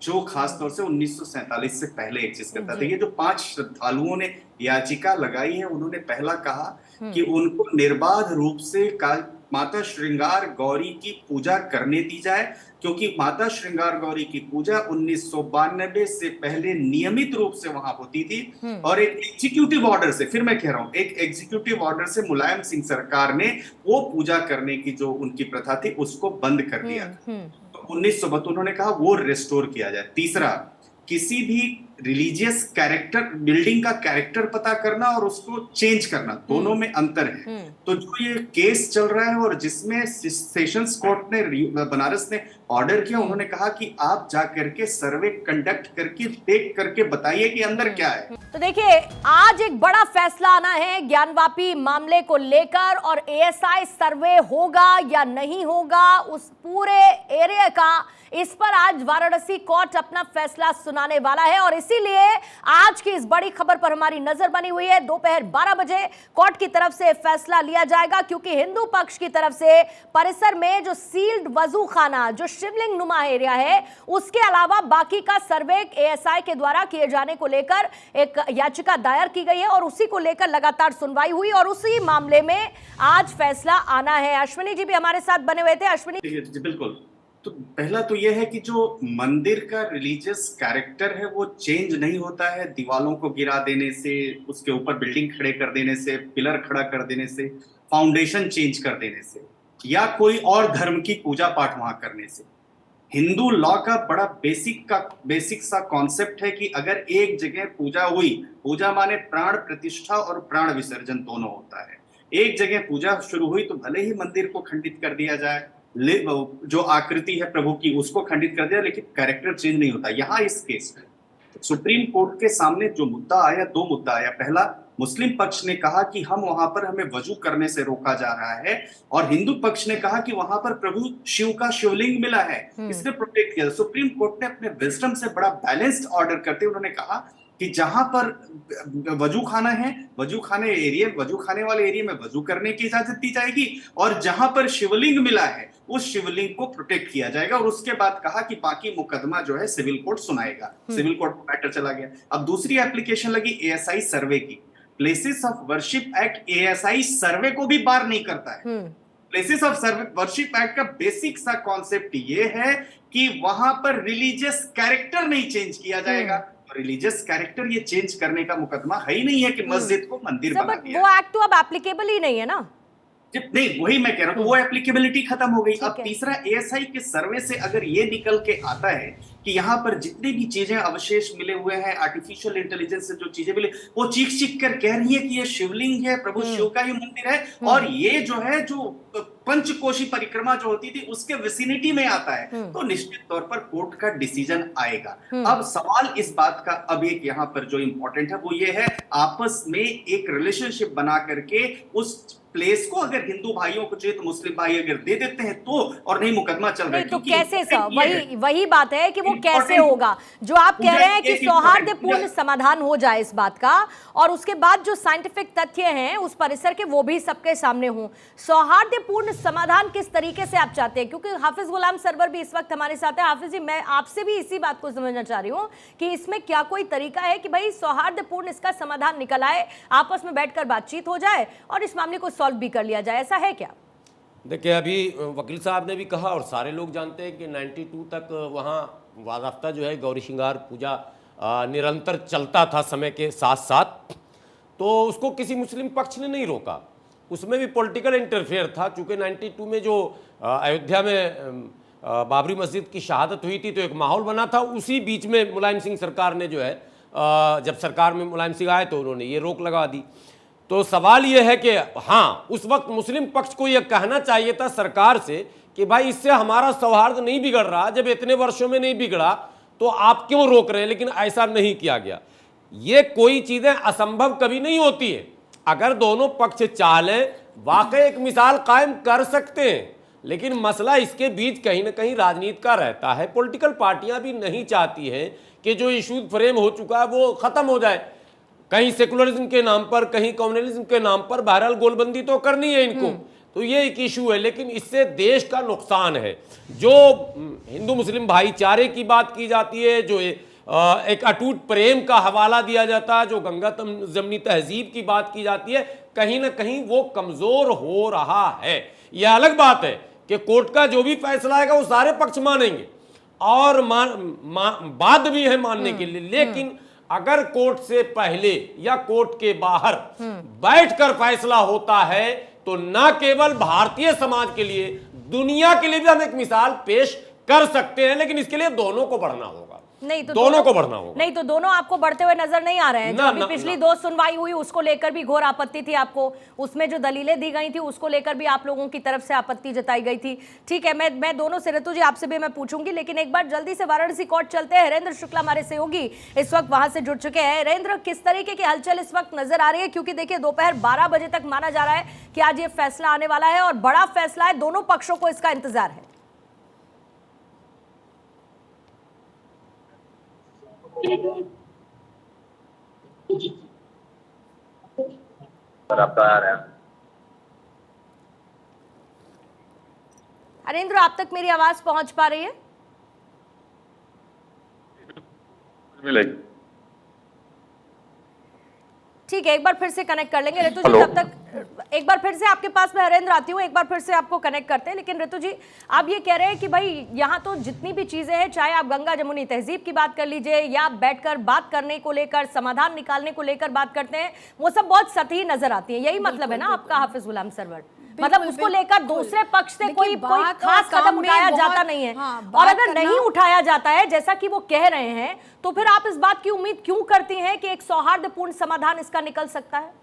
जो खासतौर से 1947 से पहले एग्जिस्ट करता था। ये जो 5 श्रद्धालुओं ने याचिका लगाई है, उन्होंने पहला कहा कि उनको निर्बाध रूप से माता श्रृंगार गौरी की पूजा करने दी जाए, क्योंकि माता श्रृंगार गौरी की पूजा 1992 से पहले नियमित रूप से वहां होती थी, और एक एग्जीक्यूटिव ऑर्डर से, फिर मैं कह रहा हूं, एक एग्जीक्यूटिव ऑर्डर से मुलायम सिंह सरकार ने वो पूजा करने की जो उनकी प्रथा थी उसको बंद कर दिया था। 1992 उन्होंने कहा वो रिस्टोर किया जाए। तीसरा, किसी भी रिलीजियस कैरेक्टर, बिल्डिंग का कैरेक्टर पता करना और उसको चेंज करना, दोनों में अंतर है। तो जो ये केस चल रहा है और जिसमें सेशंस कोर्ट ने, बनारस ने ऑर्डर किया, उन्होंने कहा कि आप जा करके सर्वे कंडक्ट करके देख करके बताइए कि अंदर क्या है। तो देखिए, आज एक बड़ा फैसला आना है ज्ञानवापी मामले को लेकर, और एएसआई सर्वे होगा या नहीं होगा उस पूरे एरिया का, इस पर आज वाराणसी कोर्ट अपना फैसला सुनाने वाला है। और इसीलिए आज की इस बड़ी खबर पर हमारी नजर बनी हुई है। दोपहर 12 बजे कोर्ट की तरफ से फैसला लिया जाएगा, क्योंकि हिंदू पक्ष की तरफ से परिसर में जो सील्ड वजू खाना, जो शिवलिंग नुमा एरिया है, उसके अलावा बाकी का सर्वे एएसआई के द्वारा किए जाने को लेकर एक याचिका दायर की गई है, और उसी को लेकर लगातार सुनवाई हुई, और उसी मामले में आज फैसला आना है। अश्विनी जी भी हमारे साथ बने हुए थे। अश्विनी जी बिल्कुल। तो पहला तो यह है कि जो मंदिर का रिलीजियस कैरेक्टर है वो चेंज नहीं होता है दीवालों को गिरा देने से, उसके ऊपर बिल्डिंग खड़े कर देने से, पिलर खड़ा कर देने से, फाउंडेशन चेंज कर देने से, या कोई और धर्म की पूजा पाठ वहां करने से। हिंदू लॉ का बड़ा बेसिक सा कॉन्सेप्ट है कि अगर एक जगह पूजा हुई, पूजा माने प्राण प्रतिष्ठा और प्राण विसर्जन दोनों होता है, एक जगह पूजा शुरू हुई तो भले ही मंदिर को खंडित कर दिया जाए, जो आकृति है प्रभु की उसको खंडित कर दिया, लेकिन कैरेक्टर चेंज नहीं होता। यहाँ इस केस में सुप्रीम कोर्ट के सामने जो मुद्दा आया, दो मुद्दा आया। पहला, मुस्लिम पक्ष ने कहा कि वहां पर हमें वजू करने से रोका जा रहा है, और हिंदू पक्ष ने कहा कि वहां पर प्रभु शिव का शिवलिंग मिला है, इसने प्रोटेक्ट किया। सुप्रीम कोर्ट ने अपने विजडम से बड़ा बैलेंस्ड ऑर्डर करते उन्होंने कहा कि जहां पर वजू खाना है, वजू खाने वाले एरिया में वजू करने की इजाजत दी जाएगी, और जहां पर शिवलिंग मिला है उस शिवलिंग को प्रोटेक्ट किया जाएगा। और उसके बाद कहा कि बाकी मुकदमा जो है सिविल कोर्ट सुनाएगा। सिविल कोर्ट मैटर चला गया। अब दूसरी एप्लीकेशन लगी एएसआई सर्वे की। Places of worship act ASI सर्वे को भी बार नहीं करता है। प्लेसेस ऑफ वर्शिप एक्ट का बेसिक सा कॉन्सेप्ट ये है कि वहां पर रिलीजियस कैरेक्टर नहीं चेंज किया जाएगा। रिलीजियस कैरेक्टर ये चेंज करने का मुकदमा है ही नहीं है कि मस्जिद को मंदिर बना दिया। वो एक्ट तो अब एप्लीकेबल ही नहीं है ना। नहीं, वही मैं कह रहा हूं, तो वो एप्लीकेबिलिटी खत्म हो गई। अब तीसरा, एएसआई के सर्वे से अगर ये निकल के आता है कि यहाँ पर जितनी भी चीजें अवशेष मिले हुए हैं, आर्टिफिशियल इंटेलिजेंस से जो चीजें मिले, वो चीख कर कह रही है कि ये शिवलिंग है, प्रभु शिव का ही मंदिर है, और ये जो है जो पंचकोशी परिक्रमा जो होती थी उसके विसिनिटी में आता है, तो निश्चित तौर पर कोर्ट का डिसीजन आएगा। अब सवाल इस बात का अब एक यहाँ पर जो इंपॉर्टेंट है वो ये है, आपस में एक रिलेशनशिप बना करके उस प्लेस को अगर हिंदू भाइयों को चाहिए तो मुस्लिम भाई अगर दे देते हैं तो, और नहीं मुकदमा चल रहा है तो कैसे सर, वही बात है कि वो कैसे होगा। जो आप कह रहे हैं कि सौहार्दपूर्ण समाधान हो जाए इस बात का, और उसके बाद जो साइंटिफिक तथ्य हैं उस परिसर के वो भी सबके सामने हों। सौहार्दपूर्ण समाधान किस तरीके से आप चाहते हैं? क्योंकि हाफिज गुलाम सरवर भी इस वक्त हमारे साथ है। हाफिज जी, मैं आपसे भी इसी बात को समझना चाह रही हूँ कि इसमें क्या कोई तरीका है कि भाई सौहार्दपूर्ण इसका समाधान निकल आए, आपस में बैठकर बातचीत हो जाए और इस मामले को सॉल्व भी कर लिया जाए, ऐसा है क्या? देखिए, अभी वकील साहब ने भी कहा और सारे लोग जानते हैं कि 92 तक वहाँ वाज़ाफ्ता जो है गौरी श्रृंगार पूजा निरंतर चलता था समय के साथ साथ, तो उसको किसी मुस्लिम पक्ष ने नहीं रोका। उसमें भी पॉलिटिकल इंटरफेयर था, चूँकि 92 में जो अयोध्या में बाबरी मस्जिद की शहादत हुई थी तो एक माहौल बना था। उसी बीच में मुलायम सिंह सरकार ने जो है, जब सरकार में मुलायम सिंह आए तो उन्होंने ये रोक लगा दी। तो सवाल ये है कि हाँ, उस वक्त मुस्लिम पक्ष को यह कहना चाहिए था सरकार से कि भाई इससे हमारा सौहार्द नहीं बिगड़ रहा, जब इतने वर्षों में नहीं बिगड़ा तो आप क्यों रोक रहे हैं, लेकिन ऐसा नहीं किया गया। ये कोई चीज़ें असंभव कभी नहीं होती है, अगर दोनों पक्ष चाह लें वाकई एक मिसाल कायम कर सकते हैं। लेकिन मसला इसके बीच कहीं ना कहीं राजनीति का रहता है। पॉलिटिकल पार्टियां भी नहीं चाहती हैं कि जो इशू फ्रेम हो चुका है वो ख़त्म हो जाए, कहीं सेकुलरिज्म के नाम पर, कहीं कम्युनलिज्म के नाम पर। बहरहाल गोलबंदी तो करनी है इनको, तो ये एक इशू है, लेकिन इससे देश का नुकसान है। जो हिंदू मुस्लिम भाईचारे की बात की जाती है, जो एक अटूट प्रेम का हवाला दिया जाता है, जो गंगा जमनी तहजीब की बात की जाती है, कहीं ना कहीं वो कमज़ोर हो रहा है। यह अलग बात है कि कोर्ट का जो भी फैसला आएगा वो सारे पक्ष मानेंगे और बाध्य भी है मानने के लिए, लेकिन अगर कोर्ट से पहले या कोर्ट के बाहर बैठकर फैसला होता है तो न केवल भारतीय समाज के लिए, दुनिया के लिए भी हम एक मिसाल पेश कर सकते हैं। लेकिन इसके लिए दोनों को बढ़ना होगा। नहीं तो दोनों को बढ़ना होगा। नहीं तो दोनों आपको बढ़ते हुए नजर नहीं आ रहे हैं। जो ना, अभी ना, पिछली ना। 2 सुनवाई हुई उसको लेकर भी घोर आपत्ति थी आपको, उसमें जो दलीलें दी गई थी उसको लेकर भी आप लोगों की तरफ से आपत्ति जताई गई थी। ठीक है, मैं दोनों से, ऋतु जी आपसे भी मैं पूछूंगी, लेकिन एक बार जल्दी से वाराणसी कोर्ट चलते हैं। हरेंद्र शुक्ला हमारे सहयोगी इस वक्त वहां से जुड़ चुके हैं। हरेंद्र, किस तरीके की हलचल इस वक्त नजर आ रही है? क्योंकि देखिए दोपहर 12 बजे तक माना जा रहा है कि आज ये फैसला आने वाला है और बड़ा फैसला है, दोनों पक्षों को इसका इंतजार है। हरेंद्र, आप तक मेरी आवाज पहुंच पा रही है? ठीक है, एक बार फिर से कनेक्ट कर लेंगे। ऋतु जी, तब तक एक बार फिर से आपके पास में हरेंद्र आती हूँ, एक बार फिर से आपको कनेक्ट करते हैं। लेकिन ऋतु जी, आप ये कह रहे हैं कि भाई यहाँ तो जितनी भी चीजें हैं, चाहे आप गंगा जमुनी तहजीब की बात कर लीजिए या आप बैठकर बात करने को लेकर, समाधान निकालने को लेकर बात करते हैं, वो सब बहुत सतही नजर आती है। यही मतलब है ना आपका, हाफिज गुलाम सरवर? मतलब उसको लेकर दूसरे पक्ष से कोई खास कदम उठाया जाता नहीं है। और अगर नहीं उठाया जाता है जैसा कि वो कह रहे हैं, तो फिर आप इस बात की उम्मीद क्यों करती हैं कि एक सौहार्दपूर्ण समाधान इसका निकल सकता है?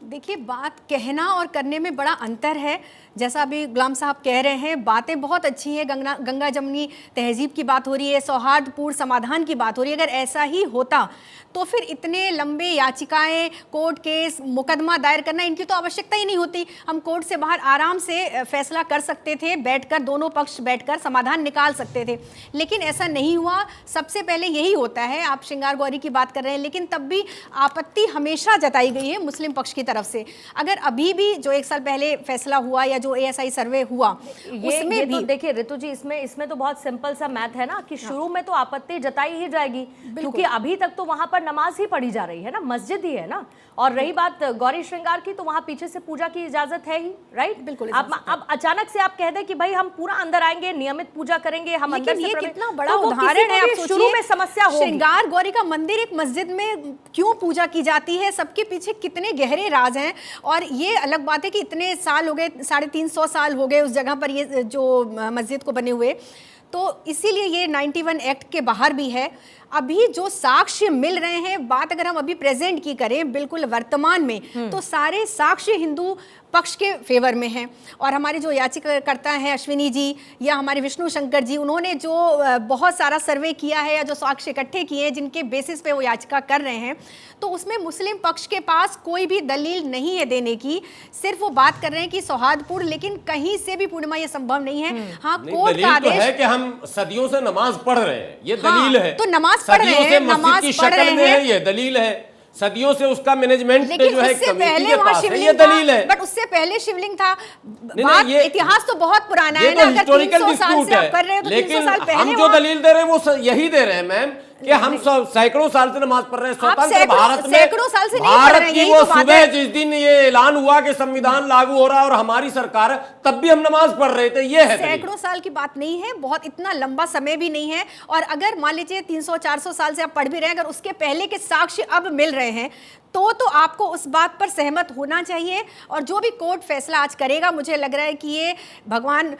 देखिए, बात कहना और करने में बड़ा अंतर है। जैसा अभी गुलाम साहब कह रहे हैं, बातें बहुत अच्छी हैं, गंगा जमुनी तहजीब की बात हो रही है, सौहार्दपूर्ण समाधान की बात हो रही है। अगर ऐसा ही होता तो फिर इतने लंबे याचिकाएं, कोर्ट केस, मुकदमा दायर करना, इनकी तो आवश्यकता ही नहीं होती। हम कोर्ट से बाहर आराम से फैसला कर सकते थे, बैठकर दोनों पक्ष बैठकर समाधान निकाल सकते थे। लेकिन ऐसा नहीं हुआ। सबसे पहले यही होता है, आप श्रृंगार गौरी की बात कर रहे हैं, लेकिन तब भी आपत्ति हमेशा जताई गई है मुस्लिम पक्ष की तरफ से। अगर अभी भी जो 1 साल पहले फैसला हुआ या जो ASI सर्वे हुआ उसमें भी तो देखिए ऋतु जी, इसमें तो बहुत सिंपल सा मैथ है ना कि शुरू में तो आपत्ति जताई ही जाएगी, क्योंकि अभी तक तो वहां पर नमाज ही पढ़ी जा रही है ना, मस्जिद ही है ना। और रही बात गौरी श्रृंगार की, तो वहां पीछे से पूजा की इजाजत है ही, राइट? बिल्कुल। अब अचानक से आप कह दें कि भाई हम पूरा अंदर आएंगे, नियमित पूजा करेंगे, हम अंदर से कितना बड़ा उदाहरण है। आप शुरू में समस्या होगी। श्रृंगार गौरी का मंदिर एक मस्जिद में क्यों पूजा की जाती है, सबके पीछे कितने गहरे राज हैं। और ये अलग बात है कि इतने साल हो गए, 350 साल हो गए उस जगह पर ये जो मस्जिद को बने हुए, तो इसीलिए ये 91 एक्ट के बाहर भी है। अभी जो साक्ष्य मिल रहे हैं, बात अगर हम अभी प्रेजेंट की करें, बिल्कुल वर्तमान में, तो सारे साक्ष्य हिंदू पक्ष के फेवर में हैं। और हमारे जो याचिकाकर्ता हैं अश्विनी जी या हमारे विष्णु शंकर जी, उन्होंने जो बहुत सारा सर्वे किया है या जो साक्ष्य इकट्ठे किए हैं जिनके बेसिस पे वो याचिका कर रहे हैं, तो उसमें मुस्लिम पक्ष के पास कोई भी दलील नहीं है देने की। सिर्फ वो बात कर रहे हैं कि सौहार्दपूर्ण, लेकिन कहीं से भी पूर्णिमा ये संभव नहीं है। हाँ, कोर्ट का आदेश है कि हम सदियों से नमाज पढ़ रहे हैं, ये दलील है। तो नमाज पढ़ रहे हैं, नमाज की शक्ल में है, ये दलील है। सदियों से उसका मैनेजमेंट जो है कमेटी के पास है, ये दलील है। बट उससे पहले शिवलिंग था। बात इतिहास तो बहुत पुराना है ना, अगर 300 साल से आप कर रहे हो तो 300 साल पहले हम जो दलील दे रहे हैं वो यही दे रहे हैं मैम, कि हम सैकड़ों साल से नमाज पढ़ रहे हैं। स्वतंत्र भारत में, सैकड़ों साल से नहीं पढ़ भारत रहे हैं, की यही वो तो बात सुबह है। जिस दिन ये ऐलान हुआ कि संविधान लागू हो रहा है और हमारी सरकार है, तब भी हम नमाज पढ़ रहे थे। ये है सैकड़ों साल की बात नहीं है, बहुत इतना लंबा समय भी नहीं है। और अगर मान लीजिए 300-400 साल से आप पढ़ भी रहे हैं, अगर उसके पहले के साक्ष्य अब मिल रहे हैं, तो आपको उस बात पर सहमत होना चाहिए। और जो भी कोर्ट फैसला आज करेगा, मुझे लग रहा है कि ये भगवान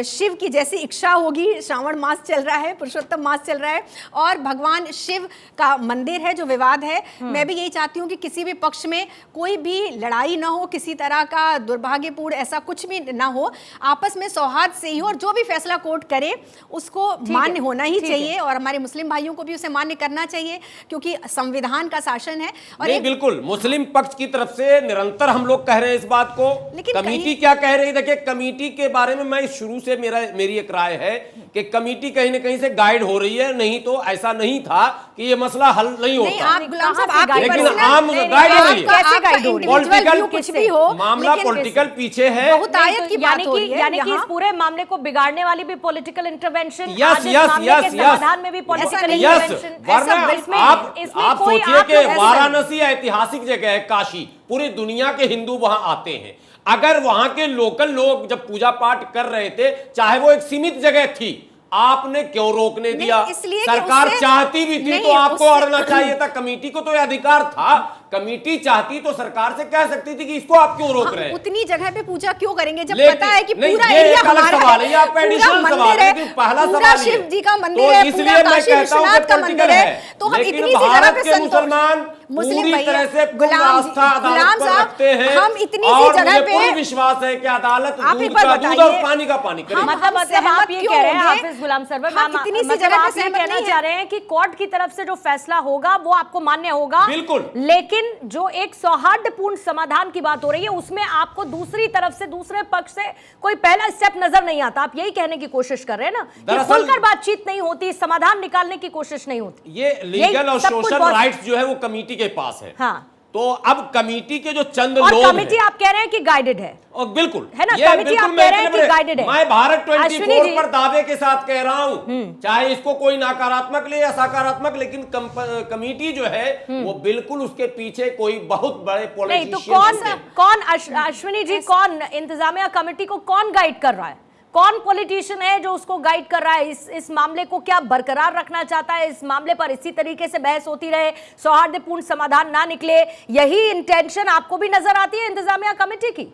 शिव की जैसी इच्छा होगी। श्रावण मास चल रहा है, पुरुषोत्तम मास चल रहा है, और भगवान शिव का मंदिर है जो विवाद है। मैं भी यही चाहती हूँ कि किसी भी पक्ष में कोई भी लड़ाई ना हो, किसी तरह का दुर्भाग्यपूर्ण ऐसा कुछ भी ना हो, आपस में सौहार्द से ही हो। और जो भी फैसला कोर्ट करे उसको मान्य होना ही चाहिए, और हमारे मुस्लिम भाइयों को भी उसे मान्य करना चाहिए, क्योंकि संविधान का शासन है। और बिल्कुल मुस्लिम पक्ष की तरफ से निरंतर हम लोग कह रहे हैं इस बात को। कमेटी क्या कह रही है? देखिए, कमेटी के बारे में मैं शुरू से मेरी एक राय है कि कमेटी कहीं ना कहीं से गाइड हो रही है, नहीं तो ऐसा नहीं था कि ये मसला हल नहीं होता। लेकिन आम गाइड हो रही है, पॉलिटिकल कुछ भी हो, मामला पॉलिटिकल पीछे है। बहुतायत की बात हो रही है, यानी कि इस पूरे मामले को बिगाड़ने वाली भी पॉलिटिकल इंटरवेंशन, यस, समाधान में भी पॉलिटिकल इंटरवेंशन। आप सोचिए कि वाराणसी ऐतिहासिक जगह है, काशी, पूरी दुनिया के हिंदू वहां आते हैं। अगर वहां के लोकल लोग जब पूजा पाठ कर रहे थे, चाहे वो एक सीमित जगह थी, आपने क्यों रोकने दिया? सरकार चाहती भी थी तो आपको अड़ना चाहिए था। कमेटी को तो यह अधिकार था कमेटी चाहती तो सरकार से कह सकती थी कि इसको आप क्यों रोक रहे हैं। उतनी जगह पे पूजा क्यों करेंगे जब लेकिन- पता है कि नहीं, पूरा ये एरिया एक अलग हमारा सवाल है, ये आपका पूरा एडिशनल मंदिर सवाल है, है, क्योंकि पहला पूरा सवाल ये शिव जी का मंदिर तो है, इसलिए पूरा मैं काशी कहता हूं विश्वनाथ कि का पॉलिटिकल मंदिर है, है। तो हम लेकिन इतनी सी जगह भारत पे के मुसलमान मुस्लिम पूरी भैया, तरह से पूर्ण गुलाम आस्था अदालत गुलाम पर साहब, रखते हैं हम इतनी सी और जगह मुझे पे पूर्ण विश्वास है कि अदालत आप दूध एक बार का दूध और बताइए, पानी का पानी करेगी। मतलब आप सहमत ये क्यों कह रहे हैं होंगे? हाफिज गुलाम सरवर, हम इतनी सी मतलब जगह पे आप ये सहमत कहना नहीं चाह है। रहे हैं कि कोर्ट की तरफ से जो फैसला होगा वो आपको मान्य होगा, बिल्कुल। लेकिन जो एक सौहार्दपूर्ण समाधान की बात हो रही है उसमें आपको दूसरी तरफ से, दूसरे पक्ष से कोई पहला स्टेप नजर नहीं आता। आप यही कहने की कोशिश कर रहे हैं ना कि दरअसल- खुलकर बातचीत नहीं होती, समाधान निकालने की कोशिश नहीं होती। ये लीगल और सब कुछ सोशल बहुत- राइट्स जो है वो कमेटी के पास है। हाँ, तो अब कमेटी के जो चंद और लोग कमेटी हैं, आप कह रहे हैं कि गाइडेड है, और बिल्कुल है ना, ये कमेटी बिल्कुल आप मैं कह रहे हैं कि guided है। मैं भारत अश्विनी 24 जी- पर दावे के साथ कह रहा हूं, चाहे इसको कोई नकारात्मक ले या सकारात्मक, लेकिन कमेटी जो है वो बिल्कुल उसके पीछे कोई बहुत बड़े नहीं तो पॉलिटिशियन कौन अश्विनी जी, कौन इंतजामिया कमेटी को कौन गाइड कर रहा है? कौन पॉलिटिशियन है जो उसको गाइड कर रहा है? इस मामले को क्या बरकरार रखना चाहता है? इस मामले पर इसी तरीके से बहस होती रहे, सौहार्दपूर्ण समाधान ना निकले, यही इंटेंशन आपको भी नजर आती है इंतजामिया कमेटी की?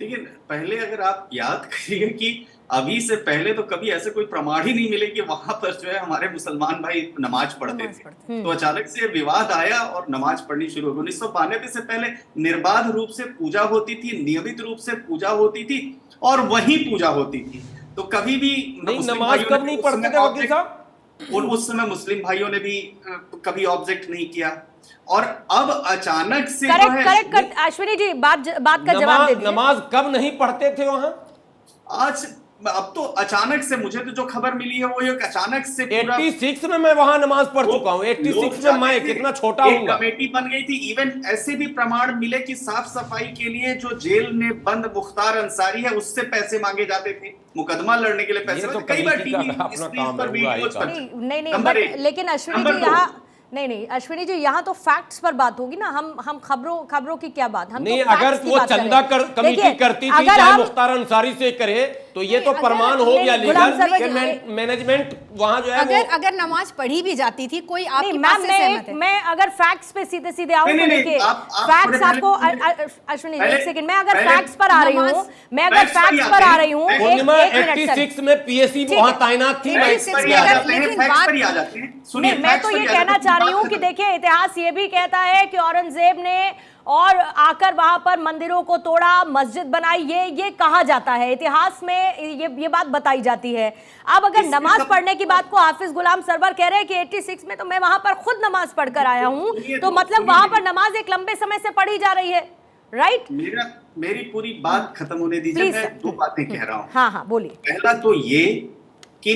लेकिन पहले अगर आप याद करिए कि अभी से पहले तो कभी ऐसे कोई प्रमाण ही नहीं मिले कि वहां पर जो है हमारे मुसलमान भाई नमाज पढ़ते थे। तो अचानक से विवाद आया और नमाज पढ़नी शुरू हो गई। 1992 से पहले निर्बाध रूप से पूजा होती थी, नियमित रूप से पूजा होती थी और वही पूजा होती थी। तो कभी भी नहीं, मुस्लिम नमाज भाइयों ने कब नहीं उस पढ़ते समय थे वकील ऑब्जेक्ट- साहब? और उस समय मुस्लिम भाइयों ने भी कभी ऑब्जेक्ट नहीं किया। और अब अचानक से जो है करेक्ट अश्विनी जी, बात का जवाब दे दीजिए। नमाज कब नहीं पढ़ते थे वहां? आज अब तो अचानक से मुझे तो जो खबर मिली है वो एक अचानक से पूरा 86 में मैं वहां नमाज पढ़ चुका हूं। 86 में मैं कितना छोटा हूँ। कमेटी बन गई थी। इवन ऐसे भी प्रमाण मिले कि साफ सफाई के लिए जो जेल में बंद मुख्तार अंसारी है उससे पैसे मांगे जाते थे, मुकदमा लड़ने के लिए पैसे। तो कई बार कमेटी का टीवी अपना काम पर है, वीडियोस पर नहीं नंबर एक। लेकिन अश्विनी नंबर जी दो। यहाँ नहीं अश्विनी जी, यहाँ तो फैक्ट्स पर बात होगी ना। हम खबरों की क्या बात, हम नहीं, तो अगर facts की वो बात कर चंदा रहे हैं। कमेटी देखिए, करती थी, अगर चाहे हम- मुख्तार अंसारी से करे, तो ये तो नहीं, प्रमाण अगर- हो गया नहीं, गुलाम लीगल सरवर कि जी- मैनेजमेंट वहां जो है अगर नमाज पढ़ी भी जाती थी, कोई नहीं आपकी मैम, बात से सहमत है? मैं अगर फैक्ट्स पे सीधे आऊं तो नहीं, देखिए, आप फैक्ट्स थोड़े आपको पहले- अश्विनी जी पहले- एक सेकंड, मैं अगर पहले फैक्ट्स पर आ रही हूँ, facts फैक्ट्स पर आ रही हूँ, पूर्णिमा एक मिनट सर। 86 में पीएससी ठीक वहां है। तैनात थी। मैं फैक्ट्स पर ही लेकिन आ जाते हैं, लेकिन फैक्ट्स बात- पर ही आ जाते हैं। सुनिए, नहीं, मैं फैक्ट्स तो पर ये ही आ कहना जाते हैं। चाह रही बात हूँ कि खत्म। देखिए, इतिहास ये भी कहता है कि औरंगजेब ने और आकर वहां पर मंदिरों को तोड़ा, मस्जिद बनाई, ये कहा जाता है इतिहास में, ये बात बताई जाती है। अब अगर नमाज पढ़ने की बात को हाफिज गुलाम सरवर कह रहे हैं कि 86 में तो मैं वहां पर खुद नमाज पढ़कर आया हूं, तो मतलब वहां पर नमाज एक लंबे समय से पढ़ी जा रही है, राइट? मेरी पूरी बात खत्म होने दीजिए। Please, मैं sir. दो बातें कह रहा हूँ। हाँ बोलिए। पहला तो ये कि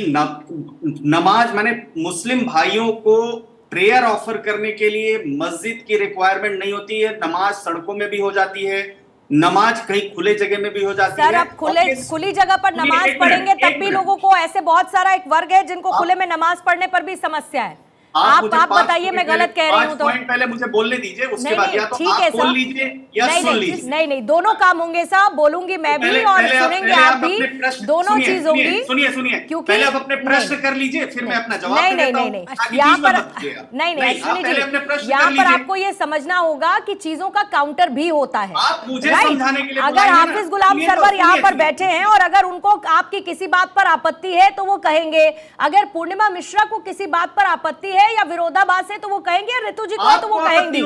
नमाज माने मुस्लिम भाइयों को प्रेयर ऑफर करने के लिए मस्जिद की रिक्वायरमेंट नहीं होती है। नमाज सड़कों में भी हो जाती है, नमाज कहीं खुले जगह में भी हो जाती सर, है। अब खुली जगह पर नमाज पढ़ेंगे तब भी लोगों को, ऐसे बहुत सारा एक वर्ग है जिनको खुले में नमाज पढ़ने पर भी समस्या है। आप बताइए, मैं गलत कह रही हूँ तो? पहले मुझे बोलने दीजिए, उसके बाद या तो ठीक है आप बोल सर, लीजिए या सुन लीजिए। नहीं, दोनों काम होंगे साहब, बोलूंगी मैं भी और सुनेंगे आप भी, दोनों चीज होंगी। सुनिए, क्योंकि पहले आप अपने प्रश्न कर लीजिए, फिर मैं अपना जवाब नहीं, देता हूं, ताकि यहाँ बीच में पर मत कीजिएगा। नहीं अश्विनी पहले अपने प्रश्न जी, यहाँ कर पर लीजिए। आपको ये समझना होगा कि चीजों का काउंटर भी होता है। आप मुझे Right? समझाने के लिए अगर बुलाए हैं ना, हाफिज गुलाम सुनिए तो, सरवर यहाँ पर सुनिए। बैठे हैं और अगर उनको आपकी किसी बात पर आपत्ति है तो वो कहेंगे, अगर पूर्णिमा मिश्रा को किसी बात पर आपत्ति है या विरोधाभास है तो वो कहेंगे, ऋतु जी को तो वो कहेंगी।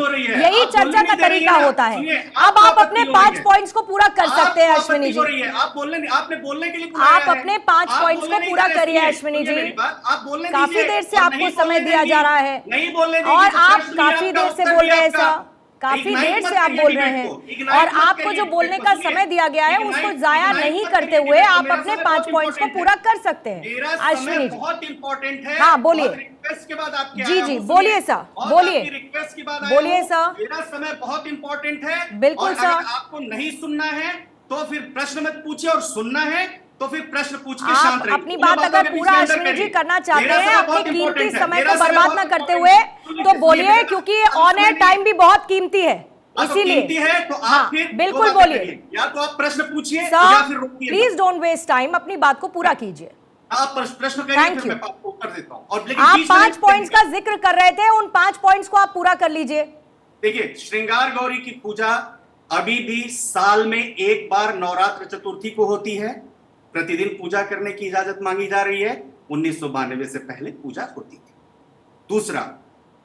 यही चर्चा का तरीका होता है। अब आप अपने 5 पॉइंट्स को पूरा कर सकते हैं अश्विनी जी। आप आपने बोलने के लिए आप अपने 5 पॉइंट्स को पूरा करिए अश्विनी जी। आप बोलने काफी देर से आपको समय दिया जा रहा है नहीं बोलने और आप काफी देर से बोल रहे हैं सर, काफी देर से आप बोल रहे हैं और आपको जो बोलने का समय दिया गया है उसको जाया नहीं करते हुए आप अपने 5 पॉइंट्स को पूरा कर सकते हैं अश्विनी जी। बहुत इंपॉर्टेंट है। हाँ, बोलिए। रिक्वेस्ट के बाद आपके जी, बोलिए सर, बोलिए। रिक्वेस्ट के बाद बोलिए सर। मेरा समय बहुत इंपॉर्टेंट है। बिल्कुल और सर। अगर आपको नहीं सुनना है तो फिर प्रश्न मत पूछिए, और सुनना है तो फिर प्रश्न पूछ के शांत आप रहिए। अपनी बात अगर पूरा अश्विनी जी करना चाहते हैं, अपने कीमती समय को बर्बाद ना करते हुए, तो बोलिए, क्योंकि ऑन एयर टाइम भी बहुत कीमती है, इसीलिए। है तो आप हाँ, फिर बिल्कुल बोलिए। या तो आप प्रश्न पूछिए या सर, फिर रोकिए। प्लीज डोंट वेस्ट टाइम, अपनी बात को पूरा कीजिए। आप प्रश्न करिए, Thank फिर you. मैं आपको उत्तर देता हूं। और लेकिन आप बीच में 5 पॉइंट्स का जिक्र कर रहे थे, उन 5 पॉइंट्स को आप पूरा कर लीजिए। देखिए, श्रृंगार गौरी की पूजा अभी भी साल में एक बार नवरात्र चतुर्थी को होती है। प्रतिदिन पूजा करने की इजाजत मांगी जा रही है। 1992 से पहले पूजा होती थी। दूसरा,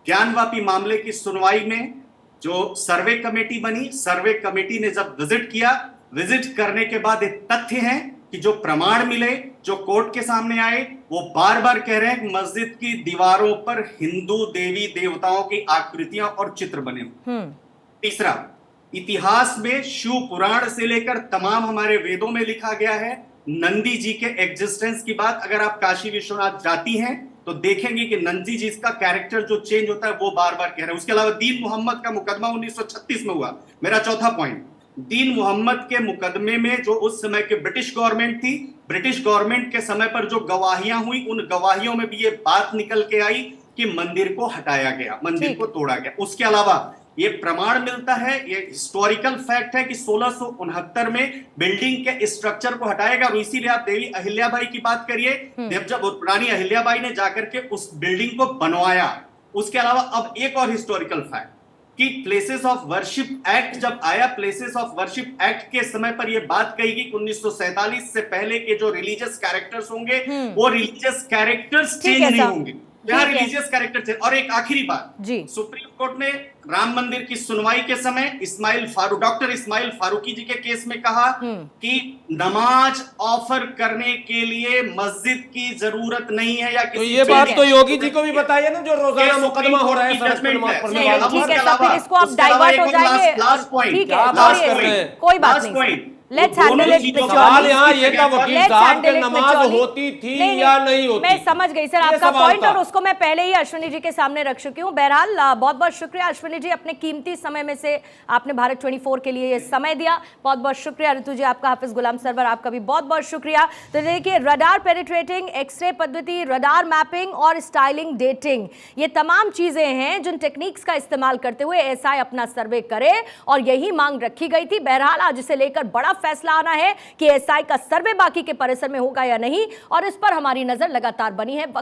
ज्ञानवापी मामले की सुनवाई में जो सर्वे कमेटी बनी, सर्वे कमेटी ने जब विजिट किया, विजिट करने के बाद एक तथ्य है कि जो प्रमाण मिले, जो कोर्ट के सामने आए, वो बार बार कह रहे हैं कि मस्जिद की दीवारों पर हिंदू देवी देवताओं की आकृतियां और चित्र बने हुए। तीसरा, इतिहास में शिव पुराण से लेकर तमाम हमारे वेदों में लिखा गया है नंदी जी के एग्जिस्टेंस की बात। अगर आप काशी विश्वनाथ जाती हैं तो देखेंगे कि नंदी जी का कैरेक्टर जो चेंज होता है वो बार बार कह रहे हैं। उसके अलावा दीन मोहम्मद का मुकदमा 1936 में हुआ। मेरा चौथा पॉइंट, दीन मोहम्मद के मुकदमे में जो उस समय के ब्रिटिश गवर्नमेंट थी, ब्रिटिश गवर्नमेंट के समय पर जो गवाहियां हुई, उन गवाहियों में भी ये बात निकल के आई कि मंदिर को हटाया गया, मंदिर को तोड़ा गया। उसके अलावा ये प्रमाण मिलता है, ये हिस्टोरिकल फैक्ट है कि 1669 में बिल्डिंग के स्ट्रक्चर को हटाया गया। और इसीलिए आप देवी अहिल्याबाई की बात करिए, जब रानी अहिल्याबाई ने जाकर के उस बिल्डिंग को बनवाया। उसके अलावा अब एक और हिस्टोरिकल फैक्ट कि प्लेसेस ऑफ वर्शिप एक्ट जब आया, प्लेसेस ऑफ वर्शिप एक्ट के समय पर यह बात कही गई कि 1947 से पहले के जो रिलीजियस कैरेक्टर्स होंगे वो रिलीजियस कैरेक्टर्स चेंज नहीं होंगे, यहाँ रिलीजियस कैरेक्टर। और एक आखिरी बात, सुप्रीम कोर्ट ने राम मंदिर की सुनवाई के समय डॉक्टर इस्माइल फारूकी जी के केस में कहा कि नमाज ऑफर करने के लिए मस्जिद की जरूरत नहीं है। या तो ये बात तो योगी जी को भी बताइए ना, जो रोजाना मुकदमा हो रहा है ठीक है, फिर इसको आप डाइवर्ट हो जाएंगे। ठीक है, कोई बात नहीं, लेट्स हैंडल इट। सवाल यहाँ ये था वकील साहब कि नमाज होती थी या नहीं होती। मैं समझ गई सर आपका पॉइंट, और उसको मैं पहले ही अश्विनी जी के सामने रख चुकी हूँ। बहरहाल बहुत बहुत शुक्रिया अश्विनी जी, अपने कीमती समय में से आपने भारत 24 के लिए ये समय दिया। बहुत बहुत शुक्रिया ऋतु जी आपका, हाफिज गुलाम सरवर आपका भी बहुत बहुत शुक्रिया। तो देखिए, रडार पेनिट्रेटिंग, एक्सरे पद्धति, रडार मैपिंग और स्टाइलिंग डेटिंग, ये तमाम चीजें हैं जिन टेक्निक्स का इस्तेमाल करते हुए एएसआई अपना सर्वे करे, और यही मांग रखी गई थी। बहरहाल आज इसे लेकर बड़ा फैसला आना है कि एएसआई का सर्वे बाकी के परिसर में होगा या नहीं, और इस पर हमारी नजर लगातार बनी है।